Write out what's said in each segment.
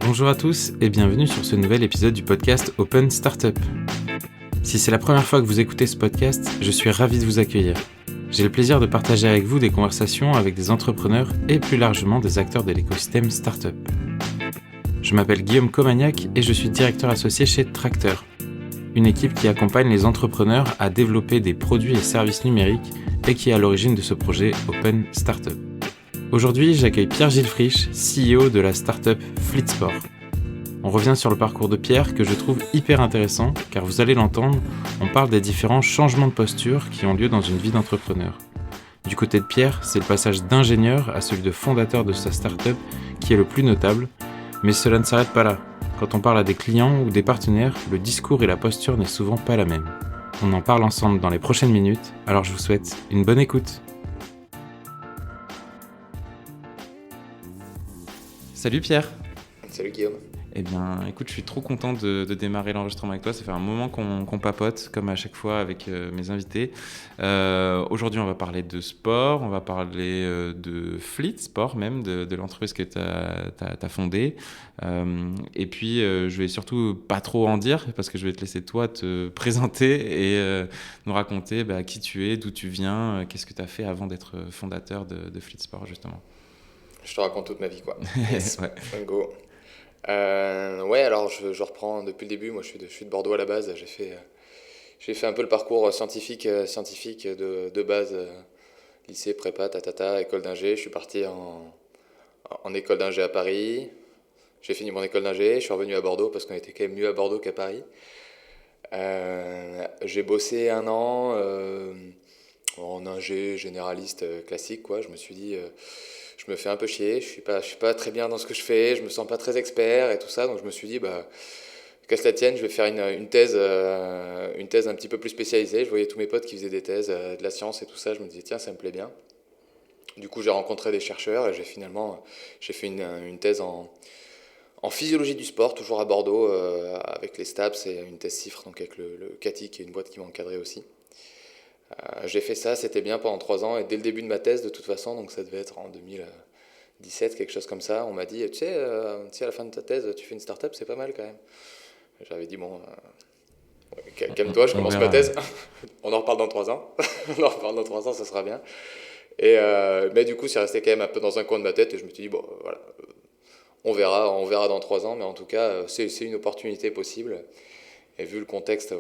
Bonjour à tous et bienvenue sur ce nouvel épisode du podcast Open Startup. Si c'est la première fois que vous écoutez ce podcast, je suis ravi de vous accueillir. J'ai le plaisir de partager avec vous des conversations avec des entrepreneurs et plus largement des acteurs de l'écosystème startup. Je m'appelle Guillaume Comagnac et je suis directeur associé chez Tracteur, une équipe qui accompagne les entrepreneurs à développer des produits et services numériques et qui est à l'origine de ce projet Open Startup. Aujourd'hui, j'accueille Pierre-Gilles Frisch, CEO de la startup Fleetsport. On revient sur le parcours de Pierre que je trouve hyper intéressant, car vous allez l'entendre, on parle des différents changements de posture qui ont lieu dans une vie d'entrepreneur. Du côté de Pierre, c'est le passage d'ingénieur à celui de fondateur de sa startup qui est le plus notable, mais cela ne s'arrête pas là. Quand on parle à des clients ou des partenaires, le discours et la posture n'est souvent pas la même. On en parle ensemble dans les prochaines minutes, alors je vous souhaite une bonne écoute. Salut Pierre. Salut Guillaume. Eh bien, écoute, je suis trop content de démarrer l'enregistrement avec toi. Ça fait un moment qu'on papote, comme à chaque fois avec mes invités. Aujourd'hui, on va parler de sport, on va parler de Fleetsport même, de l'entreprise que tu as fondée. Et puis, je vais surtout pas trop en dire, parce que je vais te laisser toi te présenter et nous raconter qui tu es, d'où tu viens, qu'est-ce que tu as fait avant d'être fondateur de Fleetsport, justement. Je te raconte toute ma vie, quoi. Yes. Ouais. Go. Ouais, alors je reprends depuis le début. Moi, je suis de Bordeaux à la base. J'ai fait un peu le parcours scientifique de base, lycée, prépa, école d'ingé. Je suis parti en école d'ingé à Paris. J'ai fini mon école d'ingé. Je suis revenu à Bordeaux parce qu'on était quand même mieux à Bordeaux qu'à Paris. J'ai bossé un an en ingé généraliste classique, quoi. Je me suis dit, je me fais un peu chier, je suis pas très bien dans ce que je fais, je me sens pas très expert et tout ça, donc je me suis dit, qu'à cela tienne, je vais faire une thèse un petit peu plus spécialisée. Je voyais tous mes potes qui faisaient des thèses, de la science et tout ça, je me disais, tiens, ça me plaît bien. Du coup, j'ai rencontré des chercheurs et j'ai fait une thèse en physiologie du sport, toujours à Bordeaux, avec les STAPS et une thèse CIFRE, donc avec le CATI, qui est une boîte qui m'a encadré aussi. J'ai fait ça, c'était bien pendant 3 ans, et dès le début de ma thèse, de toute façon, donc ça devait être en 2017, quelque chose comme ça, on m'a dit, tu sais, si à la fin de ta thèse, tu fais une start-up, c'est pas mal quand même. J'avais dit, bon, calme-toi, je commence ma thèse, on en reparle dans 3 ans, on en reparle dans 3 ans, ça sera bien. Mais du coup, c'est resté quand même un peu dans un coin de ma tête, et je me suis dit, bon, voilà, on verra dans 3 ans, mais en tout cas, c'est une opportunité possible. Et vu le contexte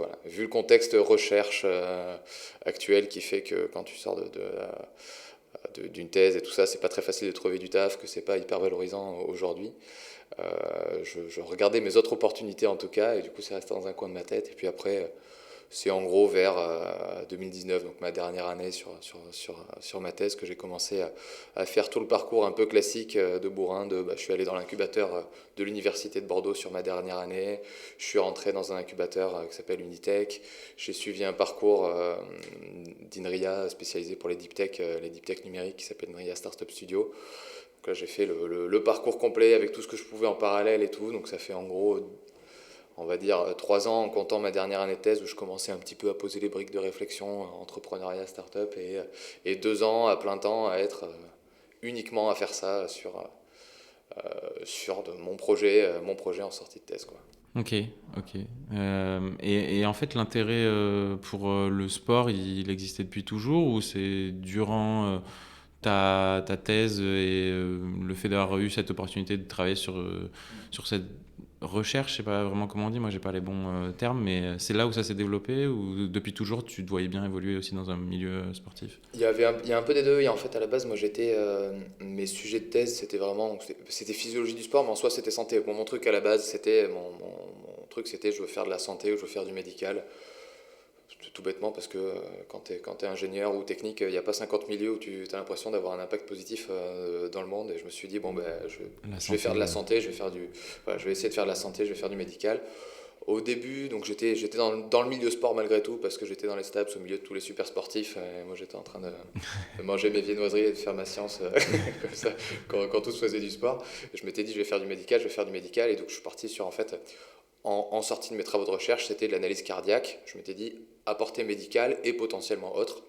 recherche actuel qui fait que quand tu sors d'une thèse et tout ça, c'est pas très facile de trouver du taf, que c'est pas hyper valorisant aujourd'hui. Je regardais mes autres opportunités en tout cas, et du coup c'est resté dans un coin de ma tête. Et puis après, c'est en gros vers 2019, donc ma dernière année sur ma thèse, que j'ai commencé à faire tout le parcours un peu classique de bourrin. Je suis allé dans l'incubateur de l'université de Bordeaux sur ma dernière année, je suis rentré dans un incubateur qui s'appelle Unitech, j'ai suivi un parcours d'INRIA spécialisé pour les deep tech numériques qui s'appelle INRIA Startup Studio. Donc là j'ai fait le parcours complet avec tout ce que je pouvais en parallèle et tout, donc ça fait en gros, on va dire 3 ans en comptant ma dernière année de thèse où je commençais un petit peu à poser les briques de réflexion, entrepreneuriat, start-up, et 2 ans à plein temps à être uniquement à faire ça sur mon projet en sortie de thèse, quoi. Ok. Et en fait, l'intérêt pour le sport, il existait depuis toujours ou c'est durant ta thèse et le fait d'avoir eu cette opportunité de travailler sur cette recherche, je sais pas vraiment comment on dit, moi j'ai pas les bons termes, mais c'est là où ça s'est développé ou depuis toujours tu te voyais bien évoluer aussi dans un milieu sportif? Il y a un peu des deux. Et en fait, à la base, moi, mes sujets de thèse, c'était physiologie du sport, mais en soi, c'était santé. Bon, mon truc à la base, mon truc, c'était je veux faire de la santé ou je veux faire du médical. Tout bêtement, parce que quand t'es ingénieur ou technique, il n'y a pas 50 milieux où tu as l'impression d'avoir un impact positif dans le monde. Et je me suis dit, bon, je vais faire de la santé, je vais essayer de faire de la santé, je vais faire du médical. Au début, donc j'étais dans le milieu sport malgré tout, parce que j'étais dans les STAPS au milieu de tous les super sportifs. Et moi, j'étais en train de manger mes viennoiseries et de faire ma science comme ça, quand tous faisaient du sport. Et je m'étais dit, je vais faire du médical, je vais faire du médical. Et donc, je suis parti sur, en fait, en sortie de mes travaux de recherche, c'était de l'analyse cardiaque. Je m'étais dit, apportée médicale et potentiellement autre.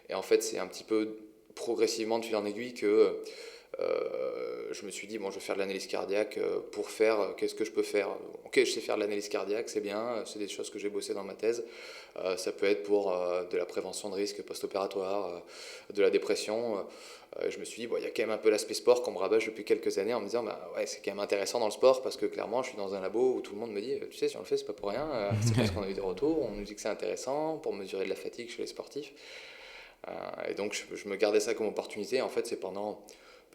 Et en fait, c'est un petit peu progressivement de fil en aiguille que je me suis dit, bon, je vais faire de l'analyse cardiaque pour faire, qu'est-ce que je peux faire? Ok, je sais faire de l'analyse cardiaque, c'est bien, c'est des choses que j'ai bossé dans ma thèse. Ça peut être pour de la prévention de risques post-opératoire, de la dépression. Je me suis dit, bon, il y a quand même un peu l'aspect sport qu'on me rabâche depuis quelques années en me disant, bah, ouais, c'est quand même intéressant dans le sport parce que clairement, je suis dans un labo où tout le monde me dit, tu sais, si on le fait, c'est pas pour rien, c'est parce qu'on a eu des retours, on nous dit que c'est intéressant pour mesurer de la fatigue chez les sportifs. Et donc, je me gardais ça comme opportunité. En fait, c'est pendant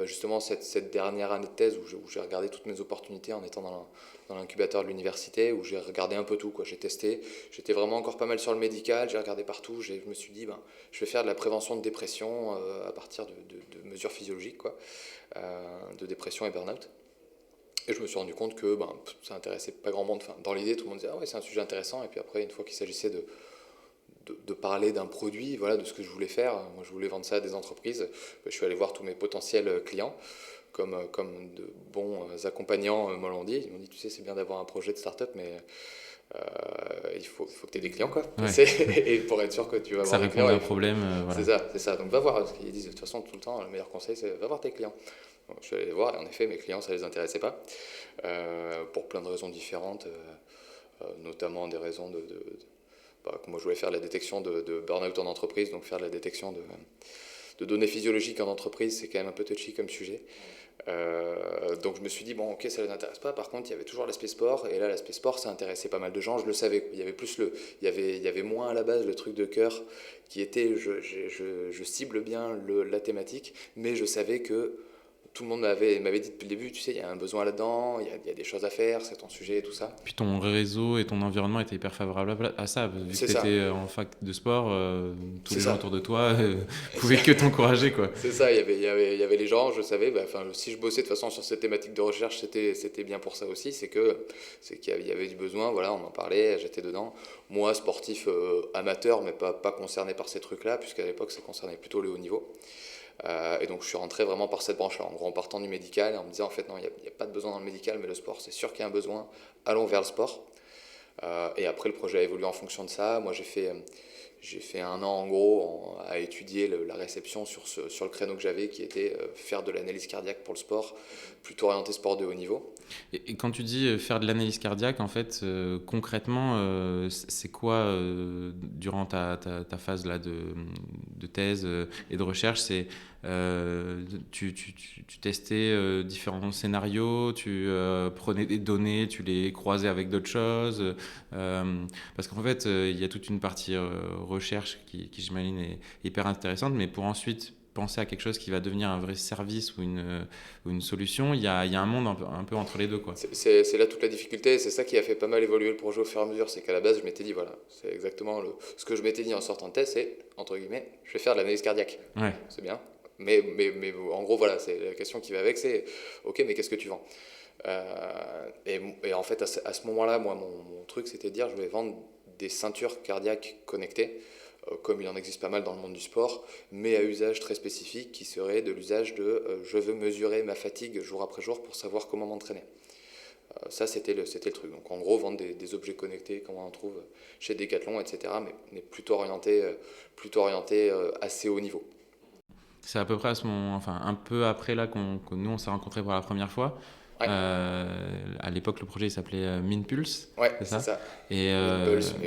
justement cette dernière année de thèse où j'ai regardé toutes mes opportunités en étant dans l'incubateur de l'université, où j'ai regardé un peu tout, quoi. J'ai testé, j'étais vraiment encore pas mal sur le médical, j'ai regardé partout, je me suis dit, ben, je vais faire de la prévention de dépression à partir de mesures physiologiques, quoi, de dépression et burn-out. Et je me suis rendu compte que ben, ça intéressait pas grand monde. Enfin, dans l'idée, tout le monde disait, ah ouais, c'est un sujet intéressant. Et puis après, une fois qu'il s'agissait de parler d'un produit, voilà, de ce que je voulais faire. Moi, je voulais vendre ça à des entreprises. Je suis allé voir tous mes potentiels clients, comme de bons accompagnants me l'ont dit. Ils m'ont dit, tu sais, c'est bien d'avoir un projet de start-up, mais il faut que tu aies des clients, quoi. Ouais. Et pour être sûr que tu vas Ça avoir des répond clients. à un problème. Voilà. C'est ça. Donc va voir, parce qu'ils disent de toute façon tout le temps, le meilleur conseil, c'est va voir tes clients. Bon, je suis allé les voir, et en effet, mes clients, ça les intéressait pas, pour plein de raisons différentes, notamment des raisons moi, je voulais faire la détection de burn-out en entreprise, donc faire de la détection de données physiologiques en entreprise, c'est quand même un peu touchy comme sujet. Donc je me suis dit, bon, ok, ça ne les intéresse pas. Par contre, il y avait toujours l'aspect sport, et là, l'aspect sport, ça intéressait pas mal de gens, je le savais. Il y avait il y avait moins à la base le truc de cœur qui était, je cible bien la thématique, mais je savais que tout le monde m'avait dit depuis le début, tu sais, il y a un besoin là-dedans, il y a des choses à faire, c'est ton sujet et tout ça. Puis ton réseau et ton environnement étaient hyper favorables à ça. Vu que tu étais en fac de sport, tous les gens autour de toi pouvaient que t'encourager, quoi. C'est ça, il y avait les gens, je savais, bah, si je bossais de toute façon sur cette thématique de recherche, c'était bien pour ça aussi, c'est qu'il y avait du besoin, voilà, on en parlait, j'étais dedans. Moi, sportif amateur, mais pas concerné par ces trucs-là, puisqu'à l'époque, ça concernait plutôt le haut niveau. Et donc je suis rentré vraiment par cette branche-là, en gros en partant du médical et en me disant en fait non, il n'y a pas de besoin dans le médical, mais le sport, c'est sûr qu'il y a un besoin, allons vers le sport. Et après le projet a évolué en fonction de ça. Moi j'ai fait un an en gros à étudier la réception sur le créneau que j'avais qui était faire de l'analyse cardiaque pour le sport, plutôt orienté sport de haut niveau. Et quand tu dis faire de l'analyse cardiaque, en fait, concrètement, c'est quoi durant ta phase là, de thèse et de recherche? Tu testais différents scénarios, tu prenais des données, tu les croisais avec d'autres choses, parce qu'en fait, il y a toute une partie recherche qui j'imagine est hyper intéressante, mais pour ensuite penser à quelque chose qui va devenir un vrai service ou une solution, il y a un monde un peu entre les deux, quoi. C'est là toute la difficulté, c'est ça qui a fait pas mal évoluer le projet au fur et à mesure, c'est qu'à la base je m'étais dit, voilà, c'est exactement ce que je m'étais dit en sortant de thèse, c'est, entre guillemets, je vais faire de l'analyse cardiaque. Ouais. C'est bien, mais en gros, voilà, c'est la question qui va avec, c'est, ok, mais qu'est-ce que tu vends? Et en fait, à ce moment-là, moi, mon truc, c'était de dire, je vais vendre des ceintures cardiaques connectées, comme il en existe pas mal dans le monde du sport, mais à usage très spécifique, qui serait de l'usage de je veux mesurer ma fatigue jour après jour pour savoir comment m'entraîner. Ça, c'était le truc. Donc, en gros, vendre des objets connectés, comme on en trouve chez Decathlon, etc., mais plutôt orienté assez haut niveau. C'est à peu près un peu après là que nous on s'est rencontrés pour la première fois. Ouais. À l'époque, le projet s'appelait MinPulse. Ouais, c'est ça. Et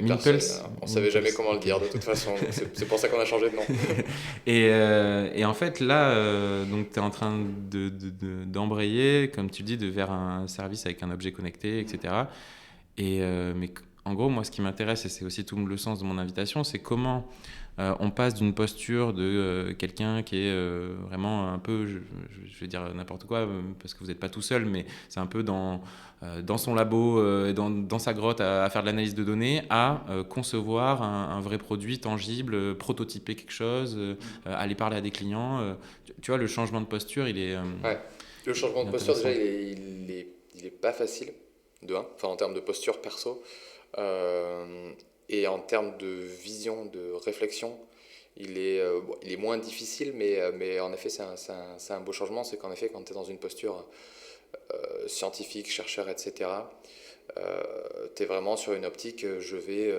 MinPulse. On savait jamais comment le dire de toute façon. C'est pour ça qu'on a changé de nom. Et en fait, là, donc tu es en train d'embrayer, comme tu dis, vers un service avec un objet connecté, etc. Mais en gros, moi, ce qui m'intéresse, et c'est aussi tout le sens de mon invitation, c'est comment on passe d'une posture de quelqu'un qui est vraiment un peu, je vais dire n'importe quoi, parce que vous n'êtes pas tout seul, mais c'est un peu dans son labo, dans sa grotte à faire de l'analyse de données, à concevoir un vrai produit tangible, prototyper quelque chose, aller parler à des clients. Tu vois, le changement de posture, il est... Ouais. Le changement de posture, déjà, il est pas facile, en termes de posture perso. Et en termes de vision, de réflexion, il est moins difficile, mais en effet, c'est un beau changement. C'est qu'en effet, quand tu es dans une posture scientifique, chercheur, etc., tu es vraiment sur une optique, je vais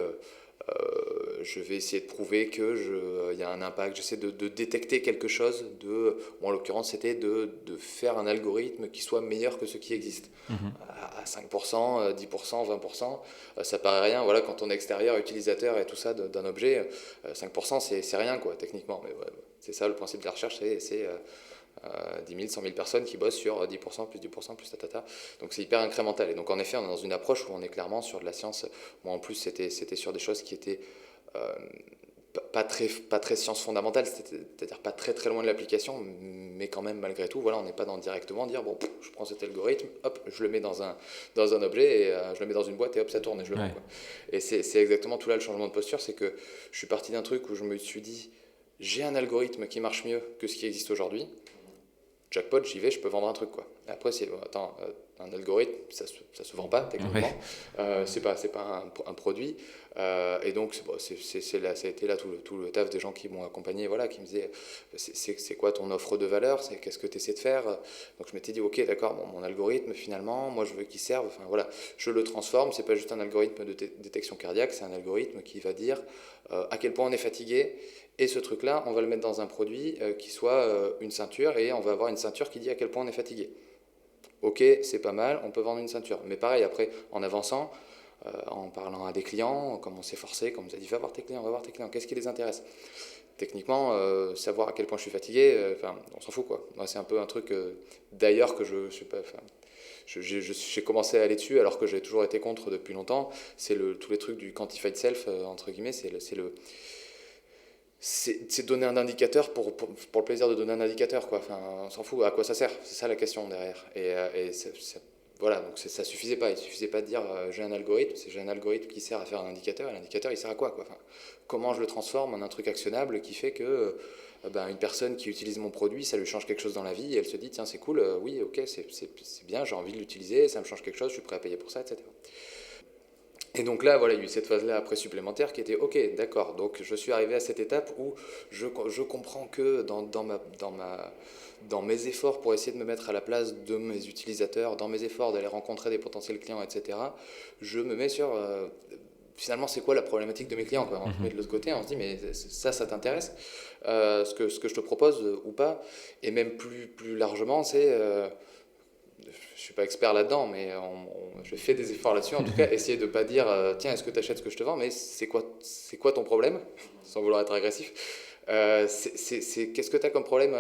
Je vais essayer de prouver qu'il y a un impact. J'essaie de détecter quelque chose. En l'occurrence, c'était de faire un algorithme qui soit meilleur que ce qui existe. À 5%, 10%, 20%, ça paraît rien. Voilà, quand on est extérieur, utilisateur et tout ça d'un objet, 5%, c'est rien, quoi, techniquement. Mais ouais, c'est ça le principe de la recherche, c'est 10 000, 100 000 personnes qui bossent sur 10%, plus 10%, plus tatata. Donc c'est hyper incrémental. Et donc en effet, on est dans une approche où on est clairement sur de la science. Moi en plus, c'était sur des choses qui étaient pas très science fondamentale, c'est-à-dire pas très loin de l'application, mais quand même malgré tout, voilà, on n'est pas dans directement dire bon, je prends cet algorithme, hop, je le mets dans un objet et je le mets dans une boîte et hop, ça tourne et je le prends, quoi. Et c'est exactement tout là le changement de posture, c'est que je suis parti d'un truc où je me suis dit j'ai un algorithme qui marche mieux que ce qui existe aujourd'hui. Jackpot, j'y vais, je peux vendre un truc, quoi. Et après, un algorithme, ça se vend pas techniquement. C'est pas un produit. Et donc, ça a été là tout le taf des gens qui m'ont accompagné, voilà, qui me disaient c'est quoi ton offre de valeur, qu'est-ce que tu essaies de faire. Donc je m'étais dit ok, d'accord, mon algorithme finalement, moi je veux qu'il serve. Enfin voilà, je le transforme. C'est pas juste un algorithme de détection cardiaque, c'est un algorithme qui va dire à quel point on est fatigué. Et ce truc-là, on va le mettre dans un produit qui soit une ceinture, et on va avoir une ceinture qui dit à quel point on est fatigué. Ok, c'est pas mal, on peut vendre une ceinture. Mais pareil, après, en avançant, en parlant à des clients, comme on s'est forcé, comme on nous a dit, va voir tes clients, qu'est-ce qui les intéresse? Techniquement, savoir à quel point je suis fatigué, on s'en fout, quoi. Moi, c'est un peu un truc, d'ailleurs, que je sais pas... J'ai commencé à aller dessus alors que j'ai toujours été contre depuis longtemps. C'est tous les trucs du quantified self, entre guillemets, c'est donner un indicateur pour le plaisir de donner un indicateur, quoi. Enfin, on s'en fout, à quoi ça sert? C'est ça la question derrière. Voilà, donc ça suffisait pas. Il suffisait pas de dire j'ai un algorithme qui sert à faire un indicateur, et l'indicateur il sert à quoi, quoi. Enfin, comment je le transforme en un truc actionnable qui fait que une personne qui utilise mon produit, ça lui change quelque chose dans la vie et elle se dit tiens, c'est cool, oui, ok, c'est bien, j'ai envie de l'utiliser, ça me change quelque chose, je suis prêt à payer pour ça, etc. Et donc là, voilà, il y a eu cette phase-là après supplémentaire qui était ok, d'accord. Donc je suis arrivé à cette étape où je comprends que dans mes efforts pour essayer de me mettre à la place de mes utilisateurs, dans mes efforts d'aller rencontrer des potentiels clients, etc., je me mets sur finalement c'est quoi la problématique de mes clients, quoi. On se met de l'autre côté, on se dit mais ça t'intéresse, ce que je te propose ou pas. Et même plus largement, c'est je suis pas expert là-dedans, mais je fais des efforts là-dessus. En tout cas, essayer de pas dire tiens, est-ce que tu achètes ce que je te vends, mais c'est quoi ton problème, sans vouloir être agressif. Qu'est-ce que tu as comme problème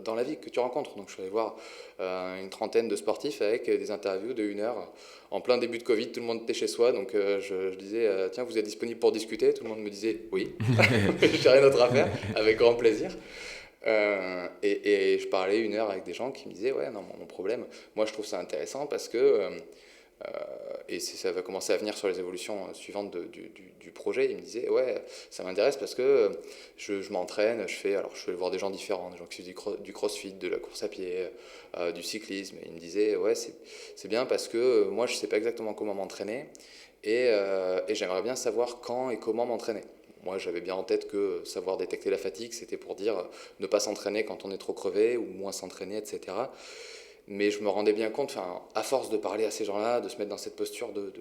dans la vie que tu rencontres. Donc je suis allé voir une trentaine de sportifs avec des interviews de 1 heure en plein début de Covid, tout le monde était chez soi, donc je disais tiens, vous êtes disponible pour discuter? Tout le monde me disait oui. J'ai rien d'autre à faire, avec grand plaisir. Et je parlais 1 heure avec des gens qui me disaient ouais, non, mon problème, moi je trouve ça intéressant parce que et ça va commencer à venir sur les évolutions suivantes du projet. Ils me disaient ouais, ça m'intéresse parce que je m'entraîne, je vais voir des gens différents, des gens qui font du crossfit, de la course à pied, du cyclisme, et ils me disaient ouais, c'est bien parce que moi je sais pas exactement comment m'entraîner, et j'aimerais bien savoir quand et comment m'entraîner. Moi, j'avais bien en tête que savoir détecter la fatigue, c'était pour dire ne pas s'entraîner quand on est trop crevé ou moins s'entraîner, etc. Mais je me rendais bien compte, à force de parler à ces gens-là, de se mettre dans cette posture de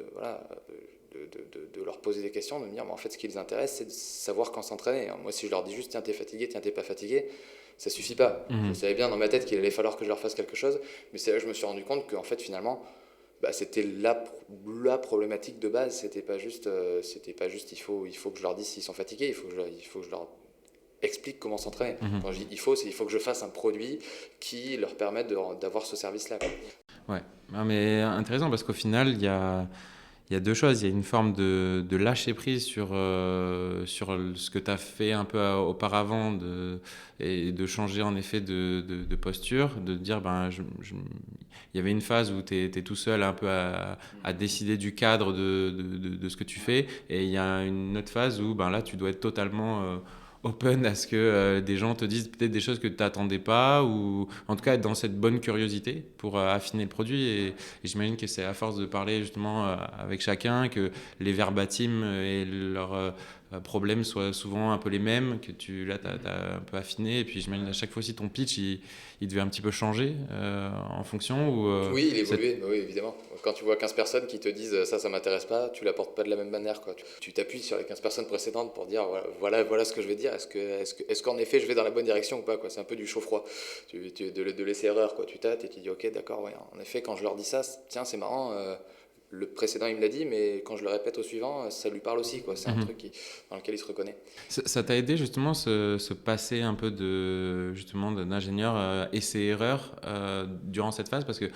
leur poser des questions, de me dire, mais en fait, ce qui les intéresse, c'est de savoir quand s'entraîner. Moi, si je leur dis juste, tiens, t'es fatigué, tiens, t'es pas fatigué, ça suffit pas. Je savais bien dans ma tête qu'il allait falloir que je leur fasse quelque chose, mais c'est là que je me suis rendu compte qu'en fait, finalement, c'était la problématique de base. C'était pas juste il faut que je leur dise s'ils sont fatigués, il faut que je leur explique comment s'entraîner. Quand je dis il faut que je fasse un produit qui leur permette d'avoir ce service-là, quoi. Ouais, non, mais intéressant parce qu'au final, il y a 2 choses. Il y a une forme de lâcher prise sur ce que tu as fait un peu auparavant, et de changer en effet de posture, de dire il y avait une phase où tu es tout seul un peu à décider du cadre de ce que tu fais, et il y a une autre phase où là tu dois être totalement open à ce que des gens te disent peut-être des choses que tu n'attendais pas, ou en tout cas être dans cette bonne curiosité pour affiner le produit. Et j'imagine que c'est à force de parler justement avec chacun que les verbatim et leur problèmes soient souvent un peu les mêmes, que tu là, t'as un peu affiné, et puis j'imagine à chaque fois aussi ton pitch, il devait un petit peu changer en fonction ou Oui, il évoluait, oui, évidemment. Quand tu vois 15 personnes qui te disent ça m'intéresse pas, tu l'apportes pas de la même manière, quoi. Tu t'appuies sur les 15 personnes précédentes pour dire voilà ce que je vais dire. Est-ce qu'en effet je vais dans la bonne direction ou pas, quoi. C'est un peu du chaud-froid, de laisser erreur, quoi. Tu tâtes et tu dis ok, d'accord, ouais. En effet, quand je leur dis ça, tiens, c'est marrant. Le précédent il me l'a dit, mais quand je le répète au suivant, ça lui parle aussi, quoi. C'est un truc dans lequel il se reconnaît. Ça t'a aidé justement ce passé un peu d'ingénieur essai-erreur durant cette phase parce que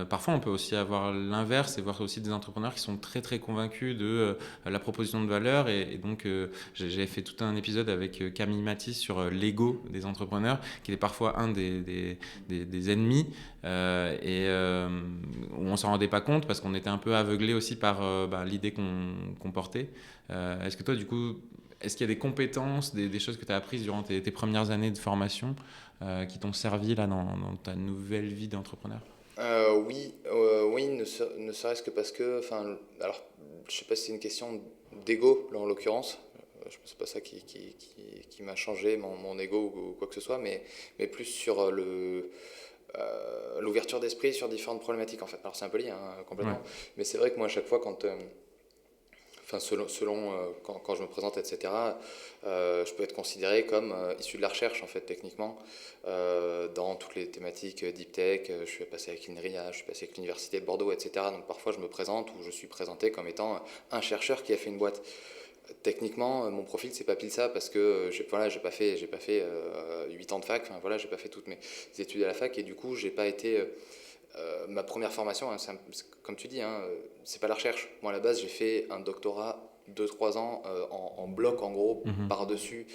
parfois on peut aussi avoir l'inverse et voir aussi des entrepreneurs qui sont très très convaincus de la proposition de valeur et donc j'avais fait tout un épisode avec Camille Matisse sur l'ego des entrepreneurs qui est parfois un des ennemis où on s'en rendait pas compte parce qu'on était un peu aveuglé aussi par l'idée qu'on portait. Est-ce que toi du coup est-ce qu'il y a des compétences, des choses que tu as apprises durant tes premières années de formation qui t'ont servi là, dans ta nouvelle vie d'entrepreneur? Oui, ne serait-ce que parce que, alors, je sais pas si c'est une question d'ego, là en l'occurrence. C'est pas ça qui m'a changé, mon ego ou quoi que ce soit, mais plus sur l'ouverture d'esprit sur différentes problématiques en fait. Alors c'est un peu lié, hein, complètement, Ouais. mais c'est vrai que moi à chaque fois selon quand je me présente, etc., je peux être considéré comme issu de la recherche, en fait, techniquement, dans toutes les thématiques deep tech. Je suis passé avec l'INRIA, je suis passé avec l'Université de Bordeaux, etc. Donc parfois, je me présente ou je suis présenté comme étant un chercheur qui a fait une boîte. Techniquement, mon profil, c'est pas pile ça parce que j'ai pas fait 8 ans de fac, enfin, voilà, j'ai pas fait toutes mes études à la fac et du coup, j'ai pas été. Ma première formation, hein, comme tu dis, hein, c'est pas la recherche. Moi, à la base, j'ai fait un doctorat 2-3 ans en bloc, en gros, Mhm. par-dessus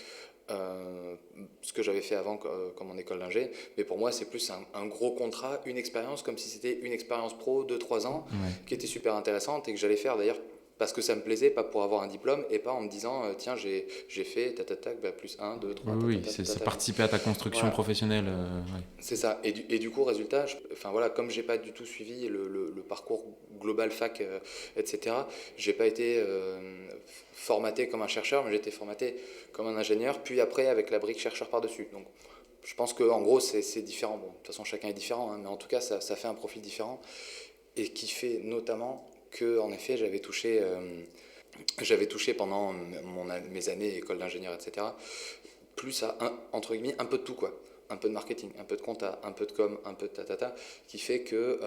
ce que j'avais fait avant comme en école d'ingé. Mais pour moi, c'est plus un gros contrat, une expérience, comme si c'était une expérience pro 2-3 ans, Ouais. qui était super intéressante et que j'allais faire d'ailleurs parce que ça me plaisait, pas pour avoir un diplôme et pas en me disant tiens, j'ai fait tatatac, plus 1, 2, 3, Oui, oui, c'est tatatac. participer à ta construction Voilà. professionnelle. Ouais. C'est ça. Et du coup, résultat, voilà, comme j'ai pas du tout suivi le parcours global fac, etc., j'ai pas été formaté comme un chercheur, mais j'ai été formaté comme un ingénieur, puis après avec la brique chercheur par-dessus. Donc, je pense qu'en gros, c'est différent. Bon, de toute façon, chacun est différent, hein, mais en tout cas, ça fait un profil différent et qui fait notamment que, en effet, j'avais touché pendant mes années école d'ingénieur, etc., plus à, entre guillemets, un peu de tout, quoi. Un peu de marketing, un peu de compta, un peu de com, un peu de tatata, qui fait que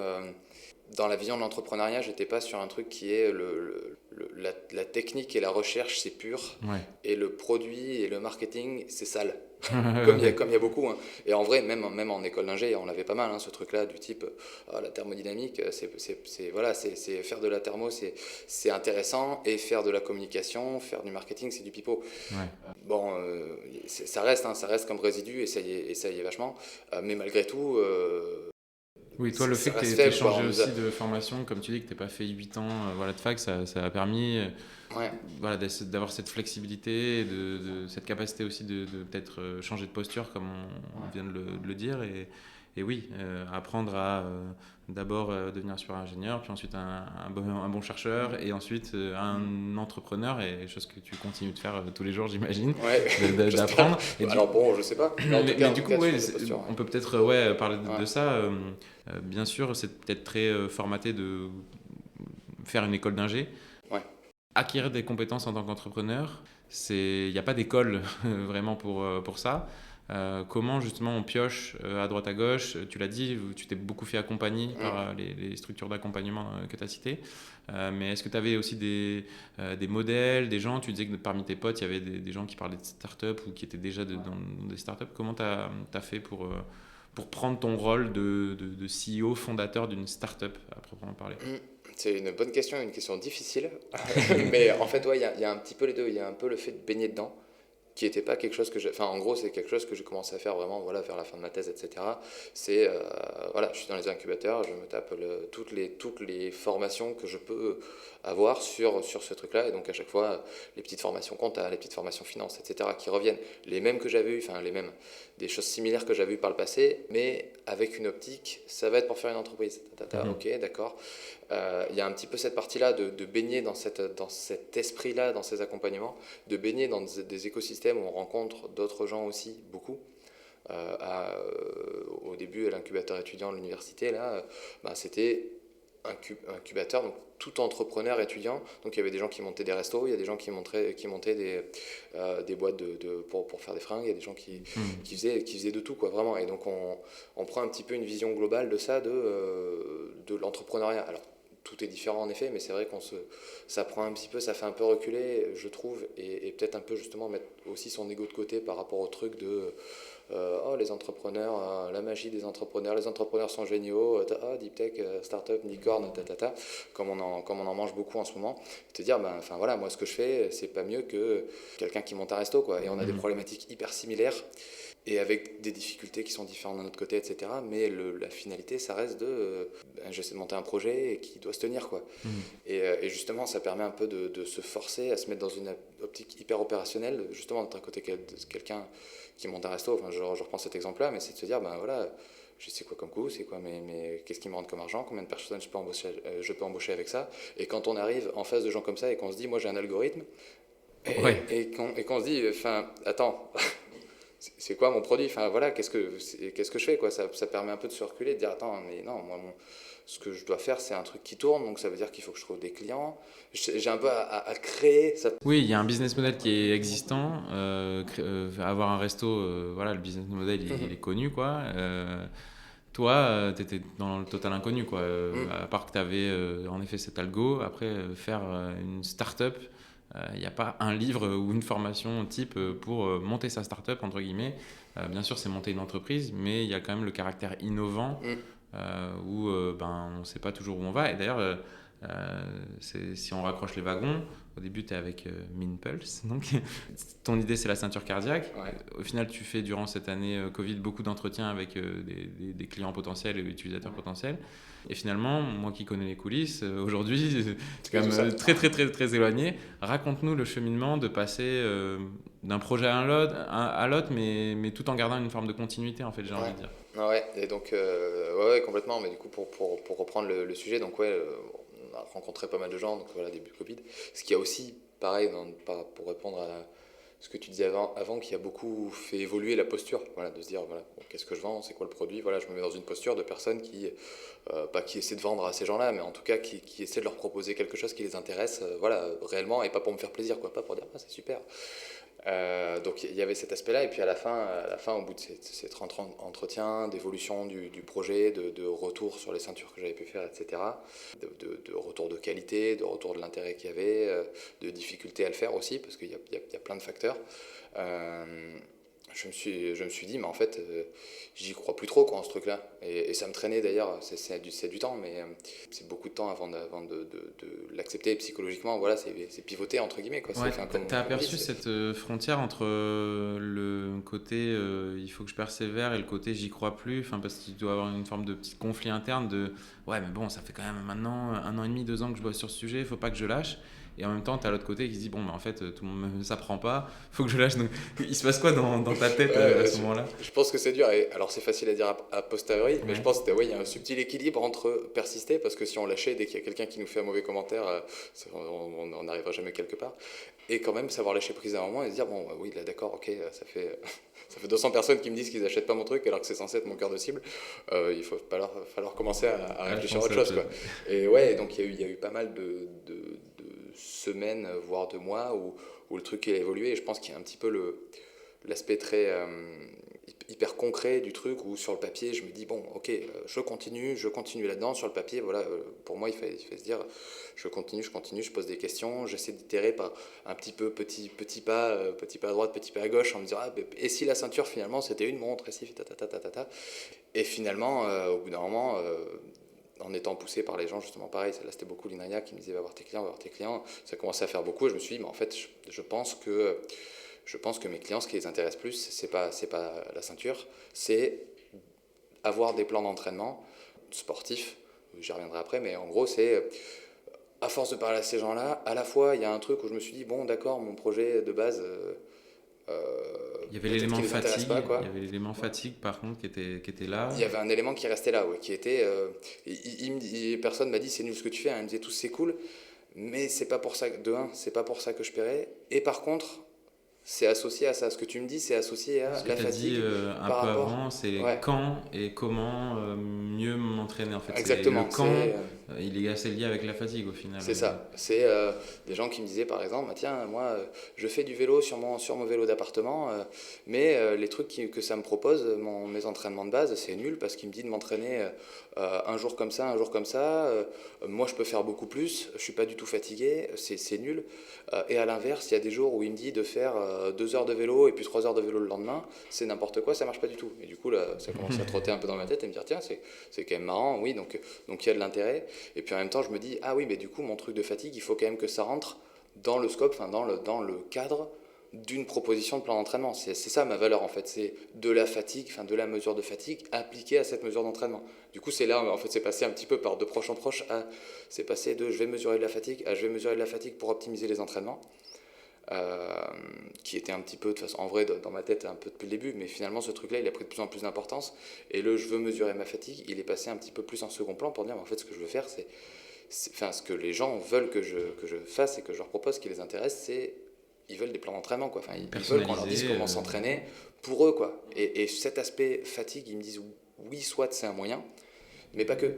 dans la vision de l'entrepreneuriat, j'étais pas sur un truc qui est la technique et la recherche, c'est pur, Ouais. et le produit et le marketing, c'est sale. Ouais. Comme il y a beaucoup, hein. Et en vrai, même en école d'ingé, on avait pas mal, hein, ce truc-là, du type la thermodynamique, c'est faire de la thermo, c'est intéressant, et faire de la communication, faire du marketing, c'est du pipeau. Ouais. Bon, ça reste comme résidu, et ça y est vachement. Mais malgré tout, Oui, toi, le fait ça que reste tu aies faible, quoi. changé aussi de formation, comme tu dis, que tu n'aies pas fait 8 ans voilà, de fac, ça a permis Ouais. voilà, d'avoir cette flexibilité, cette capacité aussi de peut-être changer de posture, comme on vient de le dire. Et oui, apprendre à d'abord devenir super ingénieur, puis ensuite un bon chercheur, et ensuite un entrepreneur, et chose que tu continues de faire tous les jours, j'imagine, Ouais, d'apprendre. j'espère. Alors bon, je sais pas. Mais Mais en du tout coup, cas, ouais, sur des postures. on peut peut-être ouais, parler de Ouais. ça. Bien sûr, c'est peut-être très formaté de faire une école d'ingé. Ouais. Acquérir des compétences en tant qu'entrepreneur, il n'y a pas d'école vraiment pour ça. Comment justement on pioche à droite à gauche? Tu l'as dit, tu t'es beaucoup fait accompagner par les structures d'accompagnement que tu as citées. Mais est-ce que tu avais aussi des modèles, des gens? Tu disais que parmi tes potes, il y avait des gens qui parlaient de start-up ou qui étaient déjà dans des start-up. Comment tu as fait pour prendre ton rôle de CEO fondateur d'une start-up à proprement parler? C'est une bonne question, une question difficile. Mais en fait, ouais, il y a un petit peu les deux. Il y a un peu le fait de baigner dedans qui n'était pas quelque chose que j'ai... Enfin, en gros, c'est quelque chose que j'ai commencé à faire vraiment voilà, vers la fin de ma thèse, etc. C'est, voilà, je suis dans les incubateurs, je me tape toutes les formations que je peux avoir sur ce truc-là. Et donc, à chaque fois, les petites formations compta, les petites formations finance, etc., qui reviennent. Les mêmes que j'avais eues, enfin, les mêmes, des choses similaires que j'avais eues par le passé, mais avec une optique, ça va être pour faire une entreprise. Ok, d'accord. Il y a un petit peu cette partie-là de baigner dans cet esprit-là, dans ces accompagnements, de baigner dans des écosystèmes où on rencontre d'autres gens aussi, beaucoup. Au début, à l'incubateur étudiant de l'université, là, c'était un incubateur, donc tout entrepreneur étudiant. Donc il y avait des gens qui montaient des restos, il y a des gens qui montaient des boîtes pour faire des fringues, il y a des gens qui faisaient de tout, quoi, vraiment. Et donc on prend un petit peu une vision globale de ça, de l'entrepreneuriat. Alors, tout est différent en effet, mais c'est vrai ça prend un petit peu, ça fait un peu reculer, je trouve, et peut-être un peu justement mettre aussi son ego de côté par rapport au truc de les entrepreneurs, la magie des entrepreneurs, les entrepreneurs sont géniaux, deep tech, startup, licorne, comme on en mange beaucoup en ce moment. Te dire, enfin voilà, moi ce que je fais, c'est pas mieux que quelqu'un qui monte un resto, quoi. Et on a des problématiques hyper similaires et avec des difficultés qui sont différentes de notre côté, etc. Mais la finalité, ça reste j'essaie de monter un projet qui doit se tenir, quoi. Et justement, ça permet un peu de se forcer à se mettre dans une optique hyper opérationnelle, justement, d'un côté quelqu'un qui monte un resto, enfin, je reprends cet exemple-là, mais c'est de se dire, voilà, je sais quoi comme coût, c'est quoi, mais qu'est-ce qui me rentre comme argent, combien de personnes je peux embaucher avec ça. Et quand on arrive en face de gens comme ça et qu'on se dit, moi j'ai un algorithme, et qu'on se dit, enfin, attends, c'est quoi mon produit, enfin voilà, qu'est-ce que je fais, quoi. Ça permet un peu de se reculer, de dire, attends, mais non, moi, ce que je dois faire, c'est un truc qui tourne, donc ça veut dire qu'il faut que je trouve des clients. J'ai un peu à créer ça. Oui, il y a un business model qui est existant. Avoir un resto, voilà, le business model, il est connu, quoi. Toi, tu étais dans le total inconnu, quoi. À part que tu avais en effet cet algo. Après, faire une start-up, il n'y a pas un livre ou une formation type pour monter sa start-up, entre guillemets. Bien sûr, c'est monter une entreprise, mais il y a quand même le caractère innovant où on ne sait pas toujours où on va. Et d'ailleurs, si on raccroche les wagons, au début, tu es avec Minpulse. Donc, ton idée, c'est la ceinture cardiaque. Ouais. Au final, tu fais durant cette année Covid beaucoup d'entretiens avec des clients potentiels et utilisateurs potentiels. Et finalement, moi qui connais les coulisses, aujourd'hui, c'est quand même très, très, très, très éloigné. Raconte-nous le cheminement de passer d'un projet à l'autre, mais tout en gardant une forme de continuité, en fait, j'ai envie de dire. Ouais, et donc, ouais, complètement. Mais du coup, pour reprendre le sujet, donc, ouais, on a rencontré pas mal de gens, donc voilà, début de Covid. Ce qui a aussi, pareil, pour répondre à ce que tu disais avant, qui a beaucoup fait évoluer la posture, voilà, de se dire, voilà, bon, qu'est-ce que je vends, c'est quoi le produit, voilà, je me mets dans une posture de personnes pas qui essaient de vendre à ces gens-là, mais en tout cas qui essaient de leur proposer quelque chose qui les intéresse, voilà, réellement, et pas pour me faire plaisir, quoi, pas pour dire, c'est super. Donc il y avait cet aspect-là, et puis à la fin au bout de ces 30 entretiens, d'évolution du projet, de retour sur les ceintures que j'avais pu faire, etc., de retour de qualité, de retour de l'intérêt qu'il y avait, de difficulté à le faire aussi, parce qu'il y a plein de facteurs. Je me suis dit, mais en fait, j'y crois plus trop, quoi, en ce truc-là. Et ça me traînait d'ailleurs, c'est du temps, mais c'est beaucoup de temps avant de l'accepter psychologiquement. Voilà, c'est pivoter, entre guillemets, quoi. Ouais, t'as aperçu cette frontière entre le côté il faut que je persévère et le côté j'y crois plus, enfin, parce que tu dois avoir une forme de petit conflit interne de ouais, mais bon, ça fait quand même maintenant 1 an et demi, 2 ans que je bosse sur ce sujet, il faut pas que je lâche. Et en même temps, tu as l'autre côté qui se dit bon, mais en fait, tout le monde ça prend pas, faut que je lâche. Donc, il se passe quoi dans ta tête à ce moment-là? Je pense que c'est dur. Et alors, c'est facile à dire a posteriori, mais je pense qu'il y a un subtil équilibre entre persister, parce que si on lâchait dès qu'il y a quelqu'un qui nous fait un mauvais commentaire, on n'arrivera jamais quelque part. Et quand même savoir lâcher prise à un moment et se dire bon, oui, là, d'accord, ok, ça fait 200 personnes qui me disent qu'ils n'achètent pas mon truc alors que c'est censé être mon cœur de cible. Il faut falloir commencer à réfléchir à autre chose, quoi. Et ouais, donc il y a eu pas mal de semaines, voire de mois où le truc a évolué. Et je pense qu'il y a un petit peu l'aspect très hyper concret du truc où sur le papier je me dis bon, ok, je continue là-dedans. Sur le papier, voilà, pour moi il fallait se dire je continue, je pose des questions, j'essaie d'itérer par un petit peu petit pas à droite, petit pas à gauche, en me disant et si la ceinture finalement c'était une montre, et si et finalement au bout d'un moment en étant poussé par les gens, justement pareil, là c'était beaucoup l'INRIA qui me disait va voir tes clients, ça commençait à faire beaucoup, et je me suis dit mais en fait je pense que je pense que mes clients, ce qui les intéresse plus, c'est pas la ceinture, c'est avoir des plans d'entraînement sportifs, j'y reviendrai après, mais en gros, c'est, à force de parler à ces gens-là, à la fois, il y a un truc où je me suis dit, bon, d'accord, mon projet de base, Il y avait peut-être l'élément qu'il les intéresse fatigue, pas, quoi. il y avait l'élément fatigue par contre qui était là. Il y avait un élément qui restait là, ouais, qui était, personne m'a dit, c'est nul ce que tu fais, hein. Ils me disaient tous, c'est cool, mais c'est pas pour ça, c'est pas pour ça que je paierais, et par contre, c'est associé à ça. Ce que tu me dis, c'est associé à Ce que la tu as dit fatigue un par peu rapport. avant, c'est Ouais, quand et comment mieux m'entraîner. En fait, c'est le exactement. quand, il est assez lié avec la fatigue au final. C'est ça. C'est des gens qui me disaient par exemple, bah, tiens, moi je fais du vélo sur mon vélo d'appartement, mais les trucs que ça me propose, mes entraînements de base, c'est nul parce qu'il me dit de m'entraîner un jour comme ça, un jour comme ça. Moi je peux faire beaucoup plus, je suis pas du tout fatigué, c'est nul. Et à l'inverse, il y a des jours où il me dit de faire 2 heures de vélo et puis 3 heures de vélo le lendemain, c'est n'importe quoi, ça marche pas du tout. Et du coup là, ça commence à trotter un peu dans ma tête et me dire, tiens, c'est quand même marrant, oui, donc il y a de l'intérêt. Et puis en même temps, je me dis, ah oui, mais du coup, mon truc de fatigue, il faut quand même que ça rentre dans le scope, enfin dans le cadre d'une proposition de plan d'entraînement. C'est ça ma valeur en fait, c'est de la fatigue, enfin de la mesure de fatigue appliquée à cette mesure d'entraînement. Du coup, c'est là, en fait, c'est passé un petit peu par de proche en proche à, c'est passé de je vais mesurer de la fatigue à je vais mesurer de la fatigue pour optimiser les entraînements. Qui était un petit peu, de façon, en vrai, dans ma tête un peu depuis le début, mais finalement ce truc-là, il a pris de plus en plus d'importance. Et le je veux mesurer ma fatigue, il est passé un petit peu plus en second plan pour dire, en fait, ce que je veux faire, enfin, ce que les gens veulent que je fasse et que je leur propose, ce qui les intéresse, c'est ils veulent des plans d'entraînement, quoi. Enfin, ils veulent qu'on leur dise comment s'entraîner pour eux, quoi. Et cet aspect fatigue, ils me disent oui, soit c'est un moyen, mais pas que.